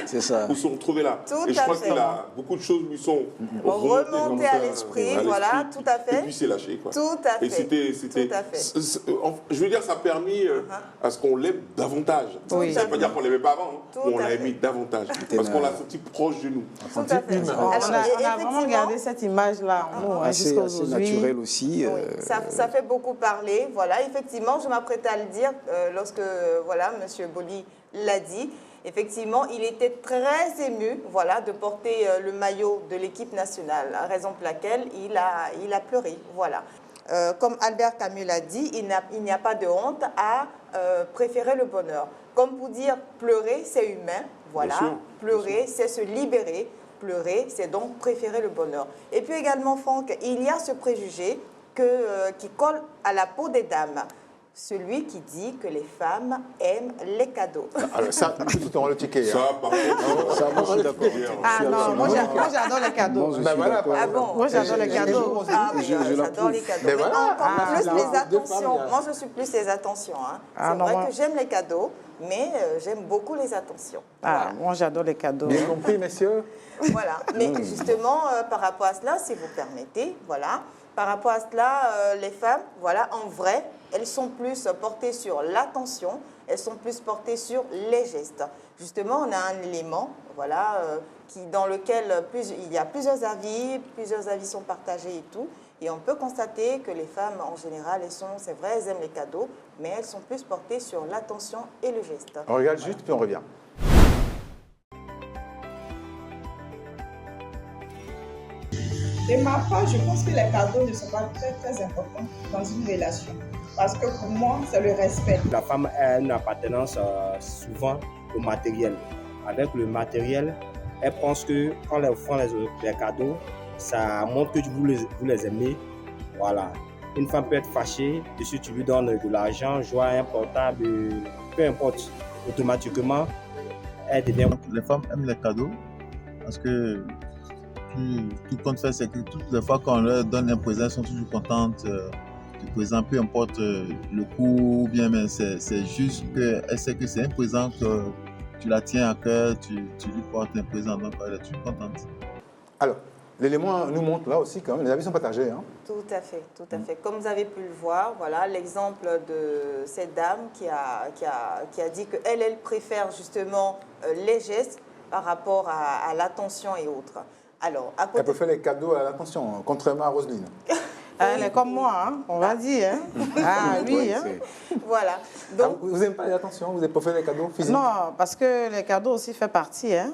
pour se retrouver là. Tout et je crois à fait. qu'il a beaucoup de choses lui sont remontées à l'esprit, voilà, tout à fait. Et puis c'est lâché, quoi. Tout à fait. Et c'était, tout à fait. Je veux dire, ça a permis à ce qu'on l'aime davantage. Oui. Ça ne veut pas dire qu'on ne l'aimait pas avant, Tout mais on à l'a fait. aimé davantage. Parce qu'on l'a senti proche de nous. Tout à fait. On a vraiment gardé cette image-là en nous jusqu'à aujourd'hui. Assez naturel aussi. Oui, ça fait beaucoup parler. Voilà, effectivement, je m'apprêtais à le dire lorsque voilà, M. Boli l'a dit. Effectivement, il était très ému, voilà, de porter le maillot de l'équipe nationale, raison pour laquelle il a pleuré, voilà. Comme Albert Camus l'a dit, il n'y a pas de honte à préférer le bonheur. Comme pour dire pleurer, c'est humain, voilà. Pleurer, c'est se libérer. Pleurer, c'est donc préférer le bonheur. Et puis également, Franck, il y a ce préjugé qui colle à la peau des dames. celui qui dit que les femmes aiment les cadeaux. Alors ça, tout on le ticket. Ça, par contre, ça, moi, je suis d'accord. Ah non, moi j'adore les cadeaux. Ben voilà, Ah bon? Moi j'adore les cadeaux. Ah oui, j'adore les cadeaux. Mais encore plus les attentions. Moi, je suis plus les attentions. Hein. Ah, c'est non, vrai moi... que j'aime les cadeaux, mais j'aime beaucoup les attentions. Ah, Voilà. moi j'adore les cadeaux. Bien compris, messieurs. Voilà. Mais justement, par rapport à cela, si vous permettez, voilà, par rapport à cela, les femmes, voilà, en vrai, elles sont plus portées sur l'attention, elles sont plus portées sur les gestes. Justement, on a un élément, voilà, dans lequel il y a plusieurs avis sont partagés et tout. Et on peut constater que les femmes, en général, c'est vrai, elles aiment les cadeaux, mais elles sont plus portées sur l'attention et le geste. On regarde juste, puis on revient. De ma part, je pense que les cadeaux ne sont pas très importants dans une relation. Parce que pour moi, c'est le respect. La femme a une appartenance souvent au matériel. Avec le matériel, elle pense que quand elle offre les cadeaux, ça montre que vous les aimez. Voilà. Une femme peut être fâchée, si tu lui donnes de l'argent, joie, un portable, peu importe. Automatiquement, elle devient... Les femmes aiment les cadeaux parce que tout compte fait, c'est que toutes les fois qu'on leur donne un présent, elles sont toujours contentes du présent, peu importe le coût ou bien, mais c'est juste qu'elle sait que c'est un présent que tu la tiens à cœur, tu lui portes un présent, donc elle est toujours contente. Alors, l'élément nous montre là aussi quand même, les avis sont partagés. Hein. Tout à fait, tout à fait. Comme vous avez pu le voir, voilà l'exemple de cette dame qui a dit qu'elle préfère justement les gestes par rapport à l'attention et autres. Alors, à côté... Elle peut faire les cadeaux à l'attention, contrairement à Roselyne. Elle est comme moi, hein, on va dire. Hein. Ah oui. Hein. Voilà. Donc, vous n'aimez pas l'attention? Vous n'avez pas fait les cadeaux physiques? Non, parce que les cadeaux aussi font partie. Hein.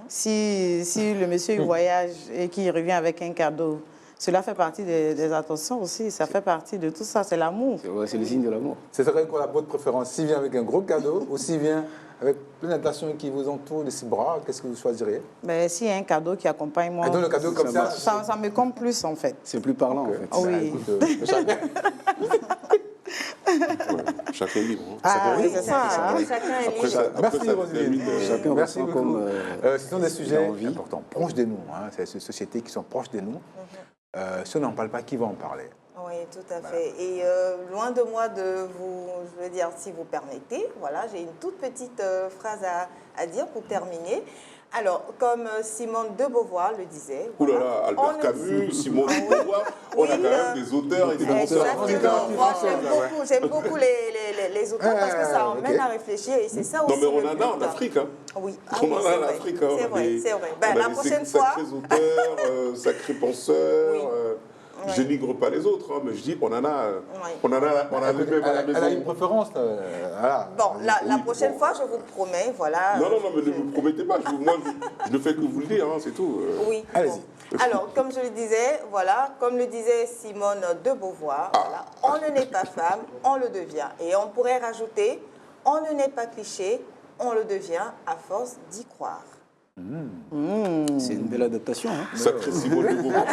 Si le monsieur il voyage et qu'il revient avec un cadeau, cela fait partie des attentions aussi. Ça fait partie de tout ça. C'est l'amour. C'est le signe de l'amour. C'est vrai qu'on a votre préférence. S'il vient avec un gros cadeau ou s'il vient avec plein d'attentions qui vous entourent de ses bras, qu'est-ce que vous choisiriez? Mais s'il y a un cadeau qui accompagne moi, le cadeau comme ça me compte plus en fait. C'est plus parlant en fait. Oui. Chacun est libre. Ah oui, c'est ça. Chacun est libre. Merci Roselyne. Chacun Merci ressent beaucoup. comme ce sont des sujets importants, proches de nous. Hein. C'est ces sociétés qui sont proches de nous. Si on n'en parle pas, qui va en parler? Oui, tout à fait. Et loin de moi de vous, je veux dire, si vous permettez, voilà, j'ai une toute petite phrase à dire pour terminer. Alors, comme Simone de Beauvoir le disait... Ouh là là, Albert Camus, Simone de Beauvoir, on a quand même des auteurs et des auteurs. J'aime beaucoup les auteurs parce que ça emmène à réfléchir et c'est ça aussi. Non, mais on en a en Afrique. Hein. Oui, on en a en Afrique. C'est vrai, c'est vrai. Ben, la prochaine fois... Sacrés auteurs, sacrés penseurs... Je dénigre pas les autres, hein, mais je dis qu'on en a, on a les mêmes à la maison. Elle a une préférence. Voilà. Bon, la prochaine fois, je vous promets, voilà. Non, mais ne me promettez pas. Moi, je ne fais que vous le dire, hein, c'est tout. Oui. Allez-y. Alors, comme je le disais, voilà, comme le disait Simone de Beauvoir, voilà, on ne naît pas femme, on le devient. Et on pourrait rajouter, on ne naît pas cliché, on le devient à force d'y croire. C'est une belle adaptation. Hein. Sacré Simone de Beauvoir.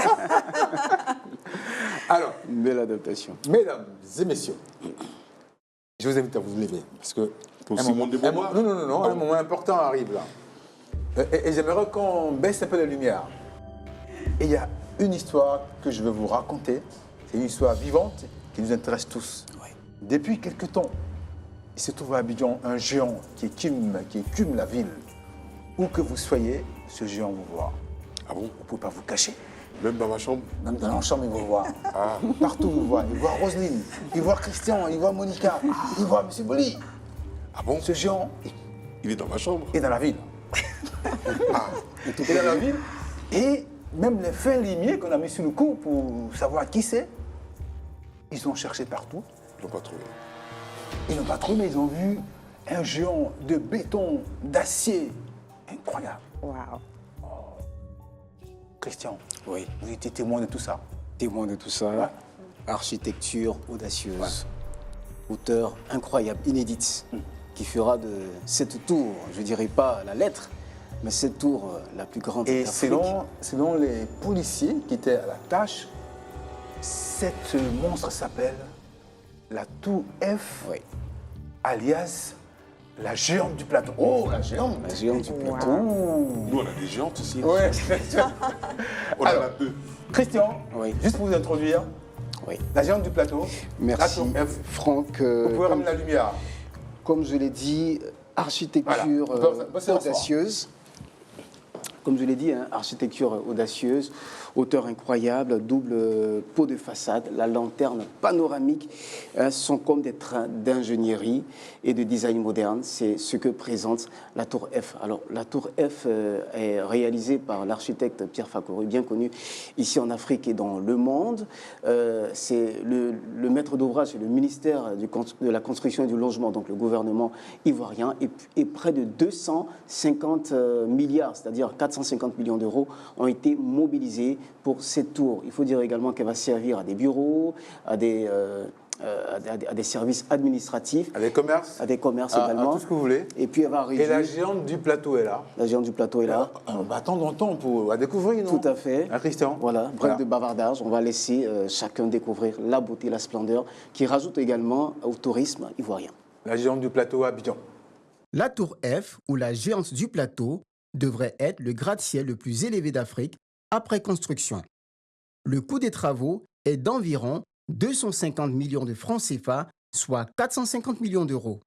Alors, une belle adaptation. Mesdames et messieurs, je vous invite à vous lever parce que Simone de Beauvoir. Non, un moment important arrive là. Et j'aimerais qu'on baisse un peu la lumière. Et il y a une histoire que je vais vous raconter. C'est une histoire vivante qui nous intéresse tous. Oui. Depuis quelque temps, il se trouve à Abidjan un géant qui écume la ville. Où que vous soyez, ce géant vous voit. Ah bon? Vous ne pouvez pas vous cacher. Même dans ma chambre? Même dans la chambre, il vous voit. Partout, il vous voit. Il voit Roselyne, il voit Christian, il voit Monica, il voit M. Boli. Ah bon? Ce géant, il est dans ma chambre? Il est dans la ville. Il est dans la ville. Et même les fins limiers qu'on a mis sur le coup pour savoir qui c'est, ils ont cherché partout. Ils l'ont pas trouvé. Ils l'ont pas trouvé, mais ils ont vu un géant de béton, d'acier. Incroyable. Waouh. Christian, oui. Vous étiez témoin de tout ça? Témoin de tout ça. Ouais. Architecture audacieuse. Hauteur incroyable, inédite, qui fera de cette tour, je ne dirais pas la lettre, mais cette tour la plus grande d'Afrique. Et selon les policiers qui étaient à la tâche, cette monstre s'appelle la tour F, alias la géante du plateau. Oh, la géante. La géante du plateau. Nous, on a des géantes ici. Ouais. On en a deux. Christian, juste pour vous introduire, la géante du plateau, Merci, la tour F. Franck. Vous pouvez ramener la lumière. Comme je l'ai dit, architecture audacieuse. Comme je l'ai dit, architecture audacieuse, hauteur incroyable, double pot de façade, la lanterne panoramique sont comme des trains d'ingénierie et de design moderne. C'est ce que présente la tour F. Alors, la tour F est réalisée par l'architecte Pierre Fakory, bien connu ici en Afrique et dans le monde. C'est le maître d'ouvrage, c'est le ministère de la Construction et du Logement, donc le gouvernement ivoirien, et près de 250 milliards, c'est-à-dire 450 millions d'euros, ont été mobilisés pour cette tour. Il faut dire également qu'elle va servir à des bureaux, à des services administratifs. À des commerces. À des commerces également. À tout ce que vous voulez. Et puis elle va réduire... Et la géante du plateau est là. La géante du plateau est là. Attendons longtemps pour la découvrir, non? Tout à fait. Christian. Voilà, bref de bavardage, on va laisser chacun découvrir la beauté, la splendeur, qui rajoute également au tourisme ivoirien. La géante du plateau à Abidjan. La tour F, ou la géante du plateau, devrait être le gratte-ciel le plus élevé d'Afrique après construction. Le coût des travaux est d'environ 250 millions de francs CFA, soit 450 millions d'euros.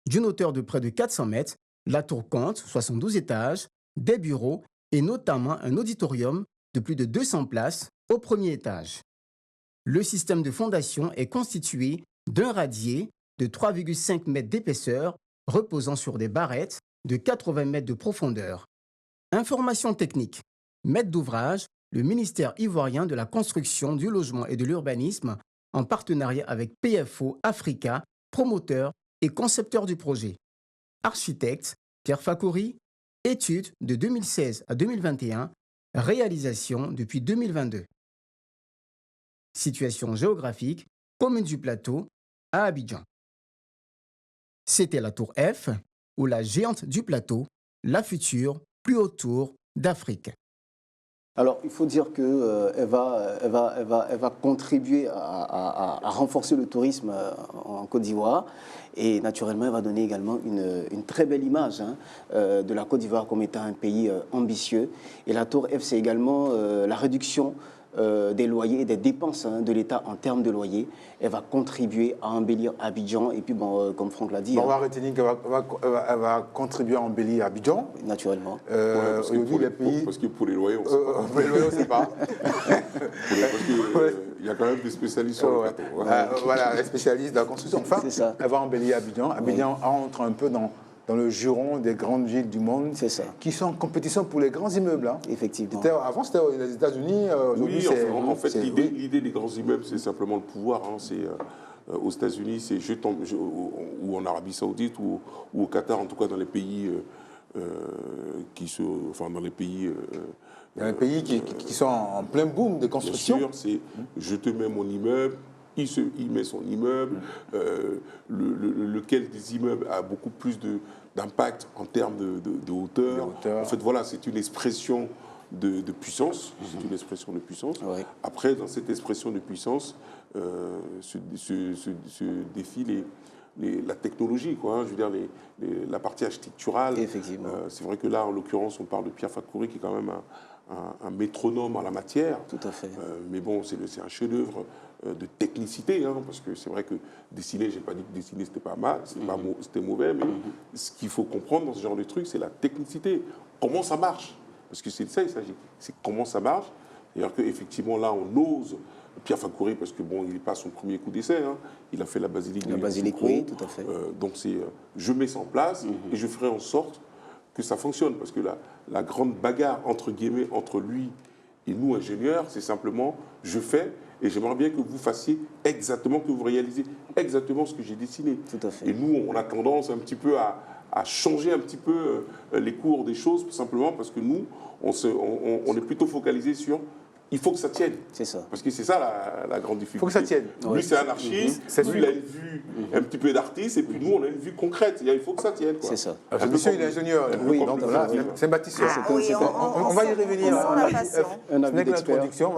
D'une hauteur de près de 400 mètres, la tour compte 72 étages, des bureaux et notamment un auditorium de plus de 200 places au premier étage. Le système de fondation est constitué d'un radier de 3,5 mètres d'épaisseur reposant sur des barrettes de 80 mètres de profondeur. Information technique. Maître d'ouvrage, le ministère ivoirien de la Construction, du Logement et de l'Urbanisme, en partenariat avec PFO Africa, promoteur et concepteur du projet. Architecte, Pierre Fakory. Étude de 2016 à 2021. Réalisation depuis 2022. Situation géographique, commune du Plateau, à Abidjan. C'était la tour F, ou la géante du plateau, la future plus haute tour d'Afrique. Alors, il faut dire qu'elle va contribuer à renforcer le tourisme en Côte d'Ivoire. Et naturellement, elle va donner également une très belle image de la Côte d'Ivoire comme étant un pays ambitieux. Et la tour F, c'est également la réduction des loyers et des dépenses de l'État en termes de loyers. Elle va contribuer à embellir Abidjan. Et puis, bon, comme Franck l'a dit... On va retenir qu'elle va contribuer à embellir Abidjan. Naturellement. Parce que pour les loyers, on ne sait pas. Pour les loyers, on ne sait pas. Il y a quand même des spécialistes sur le plateau. Voilà, les spécialistes de la construction. Enfin, elle va embellir Abidjan. Abidjan entre un peu dans le giron des grandes villes du monde qui sont en compétition pour les grands immeubles. Effectivement. Avant, c'était les États-Unis. Oui, en fait, l'idée des grands immeubles, c'est simplement le pouvoir. Aux États-Unis, ou en Arabie Saoudite, ou au Qatar, en tout cas dans les pays dans les pays qui sont en plein boom de construction. Bien sûr, c'est je te mets mon immeuble, il met son immeuble, lequel des immeubles a beaucoup plus d'impact en termes de hauteur. En fait, voilà, c'est une expression de puissance. C'est une expression de puissance. Ouais. Après, dans cette expression de puissance, se défile la technologie, quoi. Je veux dire, la partie architecturale. Effectivement. C'est vrai que là, en l'occurrence, on parle de Pierre Fakory, qui est quand même un métronome en la matière. Tout à fait. Mais bon, c'est un chef-d'œuvre de technicité, parce que c'est vrai que dessiner, j'ai pas dit que dessiner c'était pas mal, c'était mauvais, mais ce qu'il faut comprendre dans ce genre de truc, c'est la technicité. Comment ça marche? Parce que c'est de ça il s'agit. C'est comment ça marche. C'est-à-dire qu'effectivement, là, on ose Pierre Fakory, parce que bon, il n'est pas son premier coup d'essai. Il a fait la basilique. La basilique, oui, tout à fait. Donc c'est, je mets ça en place et je ferai en sorte que ça fonctionne, parce que la grande bagarre entre guillemets entre lui et nous ingénieurs, c'est simplement je fais et j'aimerais bien que vous fassiez exactement, que vous réalisez exactement ce que j'ai dessiné. Tout à fait. Et nous, on a tendance un petit peu à changer un petit peu les cours des choses, simplement parce que nous, on est plutôt focalisé sur il faut que ça tienne. C'est ça. Parce que c'est ça la grande difficulté. Il faut que ça tienne. Lui, c'est un artiste, lui, il a une vue un petit peu d'artiste, et puis nous, on a une vue concrète. Il faut que ça tienne. C'est ça. Monsieur, il est ingénieur. Oui, donc là, c'est un bâtisseur. On va y revenir. Un avis d'expert. On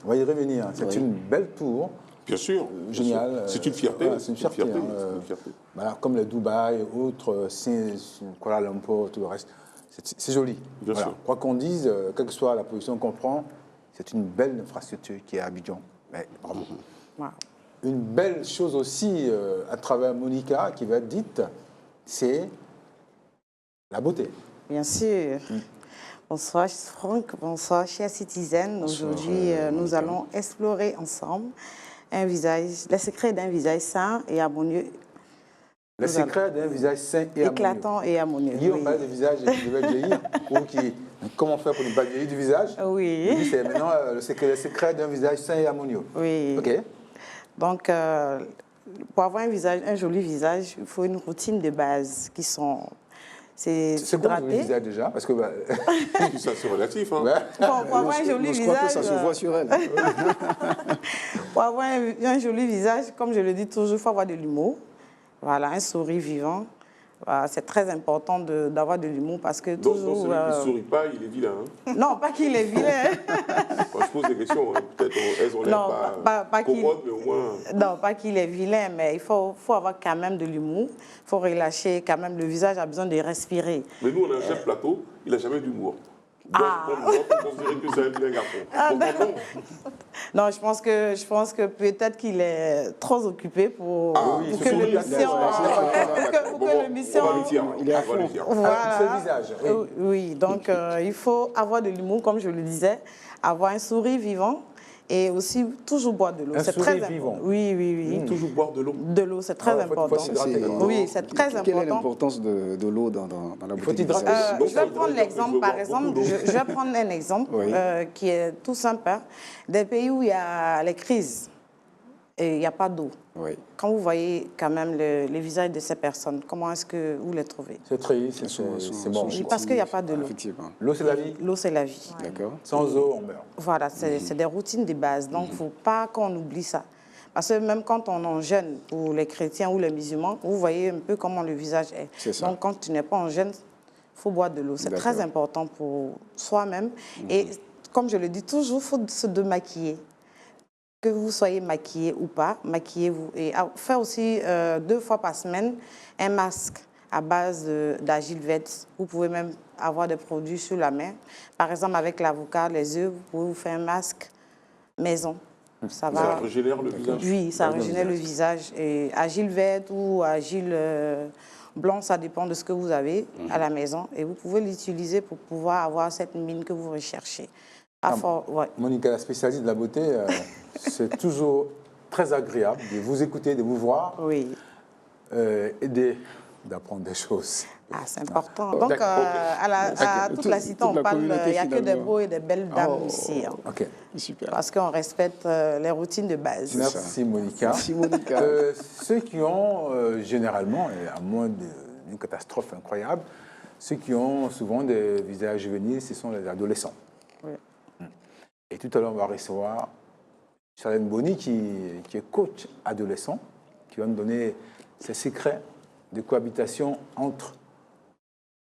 va y revenir. C'est une belle tour Bien sûr. Génial. C'est une fierté. Voilà, c'est une fierté. C'est une fierté. Voilà, comme le Dubaï, autres, Kuala Lumpur, tout le reste. C'est joli. Bien Voilà. sûr. Quoi qu'on dise, quelle que soit la position qu'on prend, c'est une belle infrastructure qui est à Abidjan. Mais bravo. Une belle chose aussi, à travers Monica, qui va être dite, c'est la beauté. Bien sûr. Bonsoir Franck, bonsoir chers citizens. Aujourd'hui, nous allons explorer ensemble les secrets d'un visage sain et harmonieux. Les secrets d'un visage sain et éclatant et harmonieux. Hier, on parlait des visages qui devaient vieillir, ou comment faire pour ne pas vieillir du visage. Oui. Lui, c'est maintenant le secret d'un visage sain et harmonieux. Oui. OK. Donc, pour avoir un joli visage, il faut une routine de base qui sont... C'est quoi un joli visage déjà? Parce que ça, c'est relatif. Hein. Pour avoir un joli visage... Je crois que ça se voit sur elle. Pour avoir un joli visage, comme je le dis toujours, il faut avoir de l'humour. Voilà, un sourire vivant. Voilà, c'est très important d'avoir de l'humour parce que donc, toujours... celui qui ne sourit pas, il est vilain. Hein. Non, pas qu'il est vilain. Moi, je pose des questions. Hein. Peut-être elles ont l'air pas commodes, mais au moins... Non, pas qu'il est vilain, mais il faut avoir quand même de l'humour. Il faut relâcher quand même. Le visage a besoin de respirer. Mais nous, on a un chef plateau, il n'a jamais d'humour. Donc, on peut considérer que c'est un vilain garçon. Non, je pense que peut-être qu'il est trop occupé pour que l'émission... Il est à fond. Voilà. Ce visage. Oui, donc il faut avoir de l'humour, comme je le disais, avoir un sourire vivant et aussi toujours boire de l'eau. Un sourire très vivant. Oui. Toujours boire de l'eau. De l'eau, c'est très important. Oui, c'est très important. Quelle est l'importance de l'eau dans la beauté du visage? Je vais prendre l'exemple, par exemple, je vais prendre un exemple qui est tout simple. Hein. Des pays où il y a les crises et il n'y a pas d'eau. Quand vous voyez quand même les visages de ces personnes, comment est-ce que vous les trouvez? C'est triste, c'est bon. Parce qu'il n'y a pas de l'eau. L'eau, c'est la vie. L'eau, c'est la vie. D'accord. Sans eau, on meurt. Voilà, c'est des routines de base. Donc, il ne faut pas qu'on oublie ça. Parce que même quand on en jeûne, pour les chrétiens ou les musulmans, vous voyez un peu comment le visage est. C'est ça. Donc, quand tu n'es pas en jeûne, il faut boire de l'eau. C'est très important pour soi-même. Et comme je le dis toujours, il faut se démaquiller. Que vous soyez maquillé ou pas, maquillez-vous. Et faire aussi 2 fois par semaine un masque à base d'Agilvet. Vous pouvez même avoir des produits sur la main. Par exemple, avec l'avocat, les œufs, vous pouvez vous faire un masque maison. Ça régénère le visage. Oui, ça régénère le visage. Et Agilvet ou Agile blanc, ça dépend de ce que vous avez à la maison. Et vous pouvez l'utiliser pour pouvoir avoir cette mine que vous recherchez. Monica, la spécialiste de la beauté, c'est toujours très agréable de vous écouter, de vous voir. Oui. Et d'apprendre des choses. Ah, c'est important. Donc, à toute la cité, on parle, il n'y a que des beaux et des belles dames ici. Hein. OK. Super. Parce qu'on respecte les routines de base. Merci, Monica. Merci, Monica. Ceux qui ont, généralement, et à moins d'une catastrophe incroyable, ceux qui ont souvent des visages juvéniles, ce sont les adolescents. Oui. Et tout à l'heure, on va recevoir Charlène Boni, qui est coach adolescent, qui va nous donner ses secrets de cohabitation entre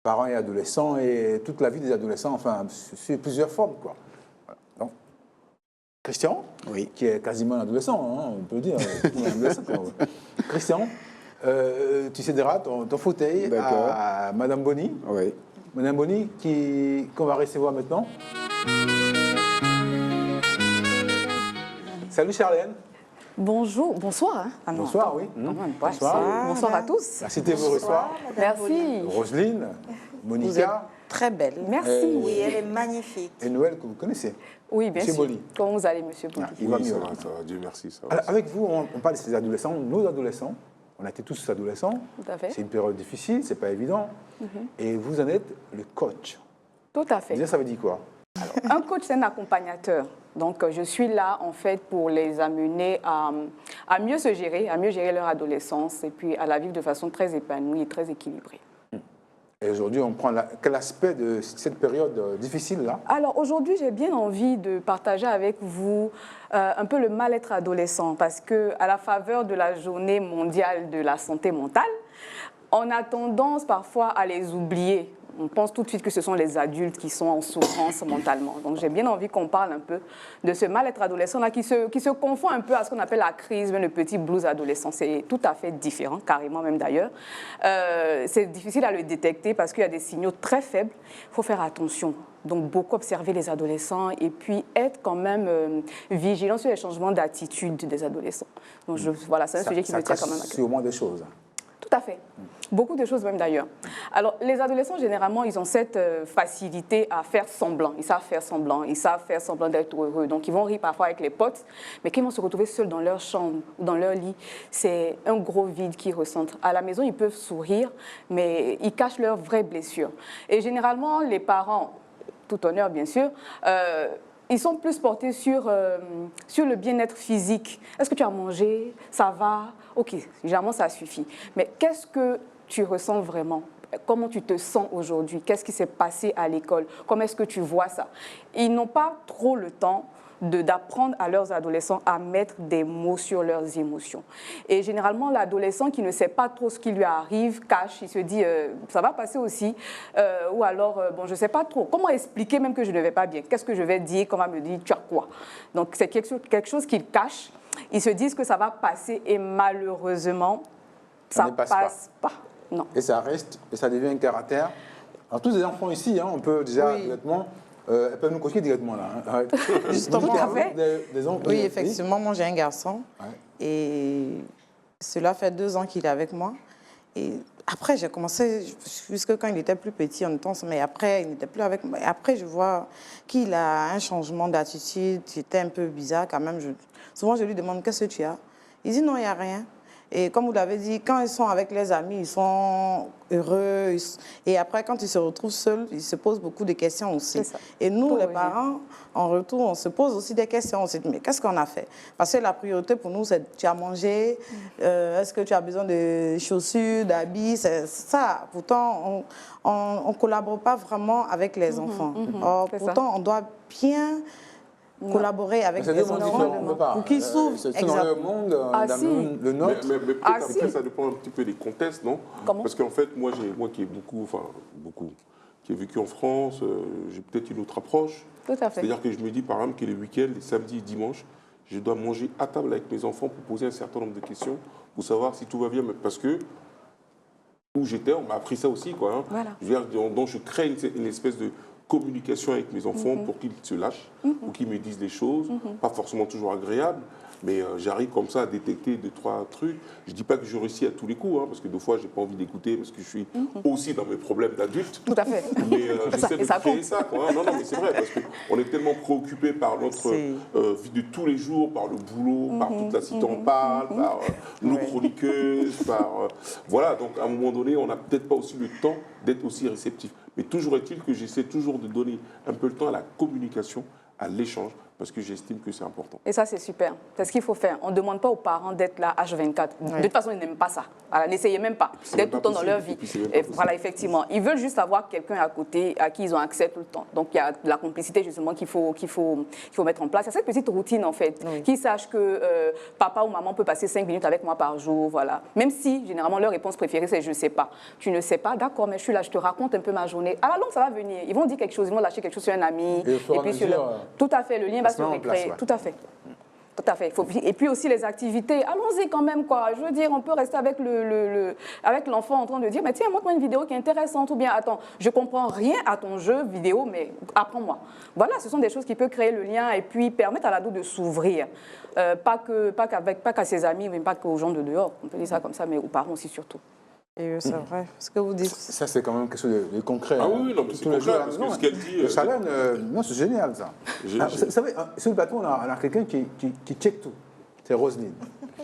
parents et adolescents et toute la vie des adolescents, enfin, sur plusieurs formes, quoi. Voilà. Donc, Christian, qui est quasiment un adolescent, hein, on peut le dire. Un adolescent, Christian, tu céderas ton fauteuil à Madame Boni. Oui. Madame Boni, qu'on va recevoir maintenant. Salut Charlène. Bonjour, bonsoir. Hein. Bonsoir, oui. Bonsoir. Bonsoir à tous. Merci de vous recevoir. Merci. Roselyne, Monica. Vous êtes très belle. Merci. Oui, elle est magnifique. Et Noël, que vous connaissez. Oui, bien Monsieur sûr. Boli. Comment vous allez, Monsieur Boli? Il va mieux. Ça va, Dieu merci. Ça va. Alors, avec vous, on parle de ces adolescents, nos adolescents. On a été tous adolescents. Tout à fait. C'est une période difficile, c'est pas évident. Et vous en êtes le coach. Tout à fait. Ça veut dire quoi? Alors, un coach, c'est un accompagnateur. Donc, je suis là, en fait, pour les amener à mieux se gérer, à mieux gérer leur adolescence et puis à la vivre de façon très épanouie et très équilibrée. Et aujourd'hui, on prend quel aspect de cette période difficile-là? Alors, aujourd'hui, j'ai bien envie de partager avec vous un peu le mal-être adolescent parce qu'à la faveur de la journée mondiale de la santé mentale, on a tendance parfois à les oublier. On pense tout de suite que ce sont les adultes qui sont en souffrance mentalement. Donc j'ai bien envie qu'on parle un peu de ce mal-être adolescent-là qui se confond un peu à ce qu'on appelle la crise, le petit blues adolescent. C'est tout à fait différent, carrément même d'ailleurs. C'est difficile à le détecter parce qu'il y a des signaux très faibles. Il faut faire attention. Donc, beaucoup observer les adolescents et puis être quand même vigilant sur les changements d'attitude des adolescents. Donc, voilà, c'est un sujet qui me tient quand même à cœur. Sûrement des choses. Tout à fait. Beaucoup de choses même d'ailleurs. Alors, les adolescents, généralement, ils ont cette facilité à faire semblant. Ils savent faire semblant d'être heureux. Donc, ils vont rire parfois avec les potes, mais quand ils vont se retrouver seuls dans leur chambre ou dans leur lit, c'est un gros vide qu'ils ressentent. À la maison, ils peuvent sourire, mais ils cachent leurs vraies blessures. Et généralement, les parents, tout honneur bien sûr, ils sont plus portés sur le bien-être physique. Est-ce que tu as mangé? Ça va? Ok, généralement ça suffit. Mais qu'est-ce que tu ressens vraiment? Comment tu te sens aujourd'hui? Qu'est-ce qui s'est passé à l'école? Comment est-ce que tu vois ça? Ils n'ont pas trop le temps d'apprendre à leurs adolescents à mettre des mots sur leurs émotions. Et généralement, l'adolescent qui ne sait pas trop ce qui lui arrive, cache, il se dit ça va passer aussi, ou alors, bon, je ne sais pas trop. Comment expliquer même que je ne vais pas bien? Qu'est-ce que je vais dire? Comment me dire, tu as quoi? Donc, c'est quelque chose qu'ils cachent. Ils se disent que ça va passer et malheureusement, ça ne passe pas. Non. Et ça reste, et ça devient un caractère. Alors, tous les enfants ici, hein, on peut déjà directement... elle peut nous coacher directement là. Hein. Justement, oui, effectivement, moi j'ai un garçon et cela fait 2 ans qu'il est avec moi. Et après, j'ai commencé, jusque quand il était plus petit, on était ensemble, mais après, il n'était plus avec moi. Et après, je vois qu'il a un changement d'attitude, c'était un peu bizarre quand même. Souvent, je lui demande qu'est-ce que tu as. Il dit non, il n'y a rien. Et comme vous l'avez dit, quand ils sont avec les amis, ils sont heureux. Et après, quand ils se retrouvent seuls, ils se posent beaucoup de questions aussi. Et nous, les parents, en retour, on se pose aussi des questions. On se dit, mais qu'est-ce qu'on a fait? Parce que la priorité pour nous, c'est tu as mangé, est-ce que tu as besoin de chaussures, d'habits? C'est ça. Pourtant, on ne collabore pas vraiment avec les enfants. Or, pourtant, on doit bien... collaborer avec les enfants pour qu'ils s'ouvrent. C'est dans le monde, le nôtre. Mais peut-être après, ça dépend un petit peu des contextes, non? Parce qu'en fait, moi qui ai qui ai vécu en France, j'ai peut-être une autre approche. Tout à fait. C'est-à-dire que je me dis, par exemple, que les week-ends, les samedis et dimanches, je dois manger à table avec mes enfants pour poser un certain nombre de questions, pour savoir si tout va bien. Parce que où j'étais, on m'a appris ça aussi, quoi. Hein. Voilà. Je veux dire, donc je crée une espèce de communication avec mes enfants pour qu'ils se lâchent, pour qu'ils me disent des choses, pas forcément toujours agréables, mais j'arrive comme ça à détecter 2-3 trucs. Je ne dis pas que je réussis à tous les coups, hein, parce que des fois, je n'ai pas envie d'écouter, parce que je suis aussi dans mes problèmes d'adulte. Tout à fait. Mais j'essaie de créer ça, quoi. Non, mais c'est vrai, parce qu'on est tellement préoccupé par notre vie de tous les jours, par le boulot, par toute la cité en parle, par nos chroniqueuses, voilà, donc à un moment donné, on n'a peut-être pas aussi le temps d'être aussi réceptif. Mais toujours est-il que j'essaie toujours de donner un peu le temps à la communication, à l'échange, parce que j'estime que c'est important. Et ça, c'est super. C'est ce qu'il faut faire. On ne demande pas aux parents d'être là H24. De toute façon, ils n'aiment pas ça. Voilà, n'essayez même pas d'être tout le temps dans leur vie. Et voilà, effectivement. Ils veulent juste avoir quelqu'un à côté à qui ils ont accès tout le temps. Donc, il y a de la complicité, justement, qu'il faut mettre en place. Il y a cette petite routine, en fait, qu'ils sachent que papa ou maman peut passer 5 minutes avec moi par jour. Voilà. Même si, généralement, leur réponse préférée, c'est « je ne sais pas ». Tu ne sais pas, d'accord, mais je suis là, je te raconte un peu ma journée. À la longue, ça va venir. Ils vont dire quelque chose, ils vont lâcher quelque chose sur un ami. Et puis sur tout à fait, le lien va se recréer. Tout à fait. Tout à fait. Et puis aussi les activités. Allons-y quand même, quoi. Je veux dire, on peut rester avec l'enfant en train de dire, mais tiens, montre-moi une vidéo qui est intéressante, ou bien, attends, je comprends rien à ton jeu vidéo, mais apprends-moi. Voilà, ce sont des choses qui peuvent créer le lien et puis permettre à l'ado de s'ouvrir. Pas qu'à ses amis, mais pas qu'aux gens de dehors. On peut dire ça comme ça, mais aux parents aussi surtout. Et c'est vrai, ce que vous dites. Ça, c'est quand même quelque chose de concret. Ah oui, non, mais c'est concret, parce que ce qu'elle dit... Le challenge, non, c'est génial, ça. Vous savez, sur le plateau, on a quelqu'un qui check tout. C'est Roselyne.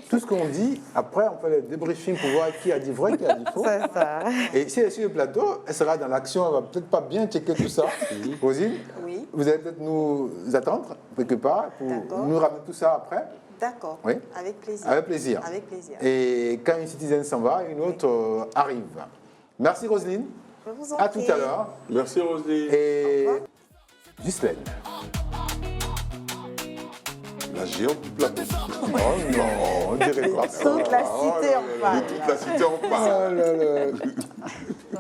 Tout ce qu'on dit, après, on fait le débriefing pour voir qui a dit vrai, qui a dit faux. C'est ça. Et si elle est sur le plateau, elle sera dans l'action, elle va peut-être pas bien checker tout ça. Roselyne, vous allez peut-être nous attendre, quelque part, pour nous ramener tout ça après. D'accord, oui. Avec plaisir. Avec plaisir. Avec plaisir. Et quand une citoyenne s'en va, une autre arrive. Merci Roselyne. Je vous en prie. À tout à l'heure. Merci Roselyne. Et Ghislaine. La géante du plateau. Oh non, on dirait pas ça. Toute la cité en parle. Toute la cité en parle.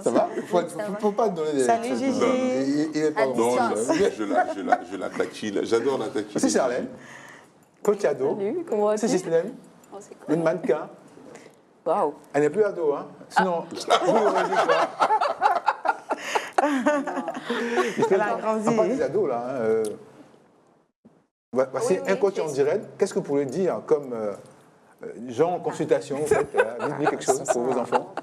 Ça va? faut pas donner des... Salut, Gigi. Il est pas Non, je la taquine. J'adore la taquine. C'est Charlène. Coach ado. Salut, comment vas-tu? C'est Gislaine. Une mannequin. Waouh. Elle n'est plus ado, hein. Sinon, vous l'aurez dit quoi. Elle a grandi. On parle des ados, là. Voici un coach en direct. Qu'est-ce que vous pouvez dire comme gens en consultation, en fait, dites quelque chose pour vos enfants?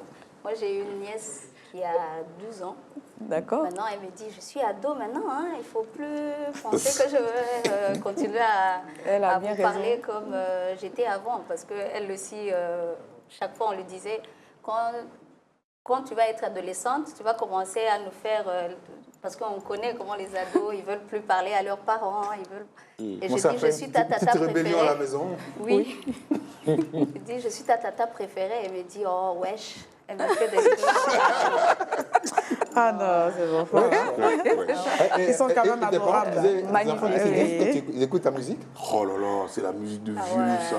Moi, j'ai une nièce qui a 12 ans. D'accord. Maintenant, elle me dit, je suis ado maintenant, hein, il ne faut plus penser que je vais continuer à vous parler comme j'étais avant. Parce qu'elle aussi, chaque fois, on lui disait, quand tu vas être adolescente, tu vas commencer à nous faire... parce qu'on connaît comment les ados, ils ne veulent plus parler à leurs parents. Et je dis, je suis ta tata préférée. Rébellion à la maison. Oui. Je dis, je suis ta tata préférée. Elle me dit, oh, wesh. Elle me fait des trucs. Ah non, c'est bon. Ils sont quand même adorables. Magnifiques. Ils écoutent ta musique? Oh là là, c'est la musique de vieux, ça.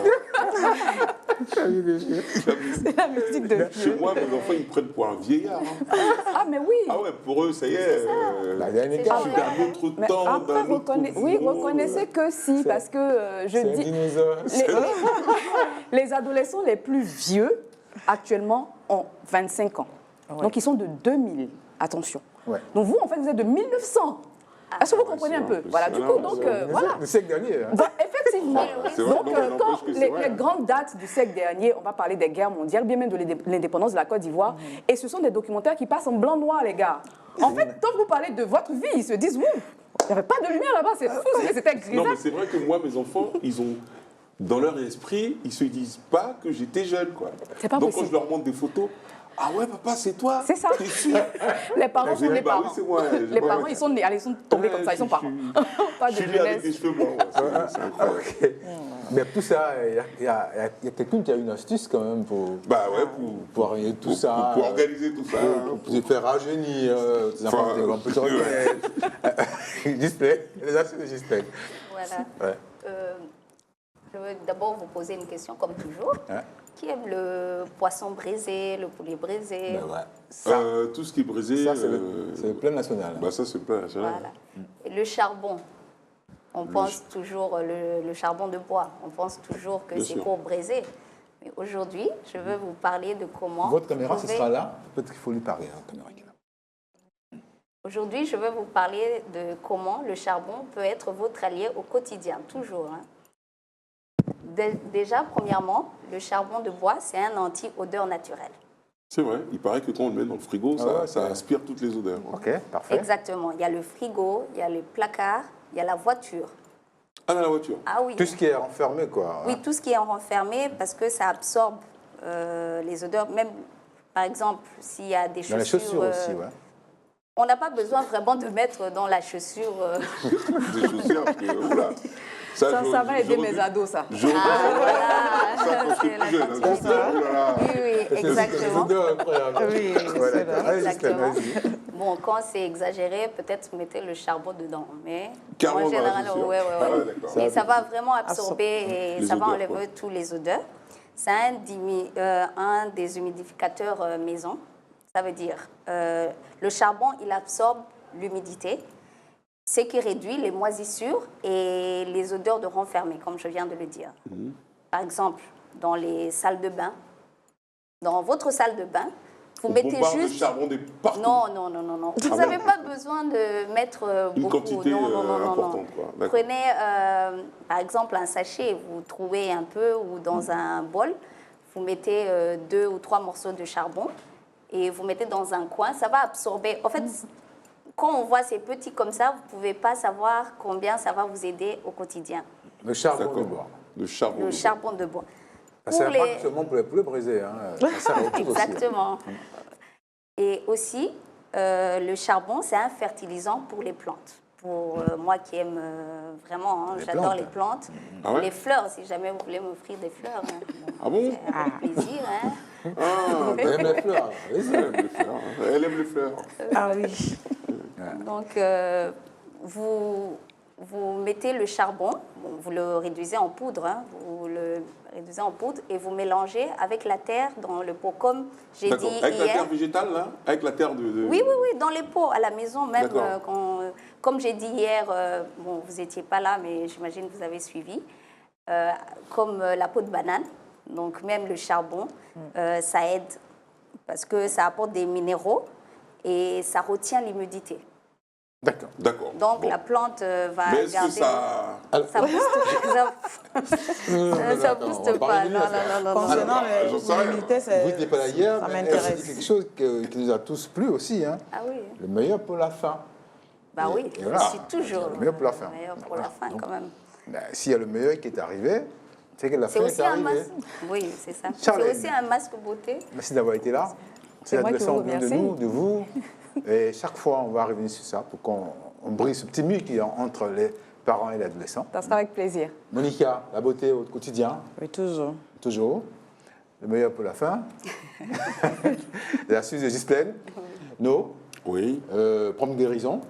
C'est la musique de vieux. Chez moi, mes enfants, ils me prennent pour un vieillard. Hein. Ah, mais oui. Ah ouais, pour eux, ça y est. Je suis d'un autre temps, après, reconnaissez que si, parce que je dis... Les adolescents les plus vieux, actuellement, ont 25 ans. Ouais. Donc, ils sont de 2000. Attention. Ouais. Donc, vous, en fait, vous êtes de 1900. Est-ce que vous comprenez un peu? Voilà, du coup, donc, voilà. Le siècle dernier. Hein. Donc, effectivement. Donc, quand les grandes dates du siècle dernier, on va parler des guerres mondiales, bien même de l'indépendance de la Côte d'Ivoire, et ce sont des documentaires qui passent en blanc-noir, les gars. En fait, quand vous parlez de votre vie, ils se disent, ouh, il n'y avait pas de lumière là-bas, c'est fou, c'était grisâtre. Non, mais c'est vrai que moi, mes enfants, ils ont... Dans leur esprit, ils ne se disent pas que j'étais jeune, quoi. C'est pas Donc, possible. quand je leur montre des photos, ah ouais, papa, c'est toi. C'est ça. Les parents sont les parents. Oui, moi, les parents, ils sont tombés comme ça, ils sont parents. Pas de jeunesse. Avec des cheveux blancs, c'est incroyable. Okay. Mais pour ça, il y a quelqu'un qui a une astuce quand même pour organiser tout ça. Pour organiser tout ça. Pour se faire rajeunir, des enfants de grands petits display, les astuces de Gislaine. Voilà. Ouais. Je veux d'abord vous poser une question, comme toujours. Qui aime le poisson braisé, le poulet braisé? Tout ce qui est braisé... Ça, c'est le plat national. Bah, ça, c'est le plat national. Voilà. Et le charbon, on pense toujours, le charbon de bois, on pense toujours que c'est pour braiser. Mais aujourd'hui, je veux vous parler de comment... Votre caméra, ce sera là. Peut-être qu'il faut lui parler, la caméra qui est là. Aujourd'hui, je veux vous parler de comment le charbon peut être votre allié au quotidien, toujours. Hein. Déjà, premièrement, le charbon de bois, c'est un anti-odeur naturelle. C'est vrai, il paraît que quand on le met dans le frigo, ça aspire toutes les odeurs. Ok, parfait. Exactement. Il y a le frigo, il y a les placards, il y a la voiture. Ah, dans la voiture? Ah oui. Tout ce qui est renfermé, quoi. Oui, tout ce qui est renfermé parce que ça absorbe les odeurs. Même, par exemple, s'il y a des chaussures... Dans les chaussures aussi, ouais. On n'a pas besoin vraiment de mettre dans la chaussure... Des chaussures, oula. Ça va aider mes ados, ça. Oui, exactement. Oui, exactement. Bon, quand c'est exagéré, peut-être mettez le charbon dedans. Mais en général, mais ça va vraiment absorber et ça va enlever tous les odeurs. C'est un déshumidificateur maison. Ça veut dire le charbon, il absorbe l'humidité, ce qui réduit les moisissures et les odeurs de renfermé, comme je viens de le dire. Par exemple, dans les salles de bain, dans votre salle de bain, vous mettez juste... de charbon de partout. Non. Vous n'avez pas besoin de mettre beaucoup. Une quantité importante, quoi. Prenez, par exemple, un sachet, vous trouvez un peu, ou dans un bol, vous mettez 2 ou 3 morceaux de charbon et vous mettez dans un coin, ça va absorber. En fait, quand on voit ces petits comme ça, vous ne pouvez pas savoir combien ça va vous aider au quotidien. Le charbon de bois. Le charbon de bois. Ça sert pas seulement pour les poulets brisés. Hein. Ça sert à tout exactement. Aussi, hein. Et aussi, le charbon, c'est un fertilisant pour les plantes. Pour moi qui aime vraiment, hein, j'adore les plantes. Ah ouais? Les fleurs, si jamais vous voulez m'offrir des fleurs. Hein. Ah bon? C'est avec plaisir. Hein. Elle aime les fleurs. Elle aime les fleurs. Ah oui. Donc, vous vous mettez le charbon, vous le réduisez en poudre, hein, vous le réduisez en poudre et vous mélangez avec la terre dans le pot, comme j'ai dit hier. Avec la terre végétale, là? Avec la terre de... Oui, dans les pots, à la maison même. Comme j'ai dit hier, bon, vous n'étiez pas là, mais j'imagine que vous avez suivi, comme la peau de banane, donc même le charbon, ça aide parce que ça apporte des minéraux et ça retient l'humidité. D'accord. Donc la plante va mais est-ce garder... que ça... Ça booste pas. Non. Concernant l'humidité, vous n'étiez pas là hier, ça mais m'intéresse. c'est quelque chose qui nous a tous plu aussi. Hein. Ah oui. Le meilleur pour la fin. Bah oui, et voilà. je suis toujours le meilleur pour la fin. Le meilleur pour la fin, quand même. S'il y a le meilleur qui est arrivé, c'est que la fin est arrivée. Oui, c'est ça. Charlène. C'est aussi un masque beauté. Merci d'avoir été là. C'est moi qui vous vient remercie. de nous, de vous. Et chaque fois, on va revenir sur ça pour qu'on brise ce petit mur qui est entre les parents et l'adolescent. Ça sera avec plaisir. Monica, la beauté au quotidien. Oui, toujours. Toujours. Le meilleur pour la fin. L'astuce de Gisplaine. No. Oui. Prompt guérison.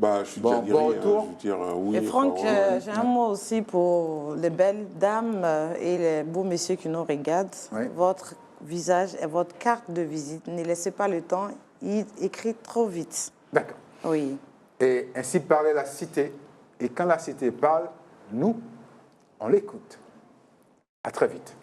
Je suis déjà guéri. Bon retour. Je veux dire, oui, et Franck, j'ai un mot aussi pour les belles dames et les beaux messieurs qui nous regardent. Oui. Votre visage et votre carte de visite, ne laissez pas le temps, il écrit trop vite. D'accord. Oui. Et ainsi parlait la cité. Et quand la cité parle, nous, on l'écoute. À très vite.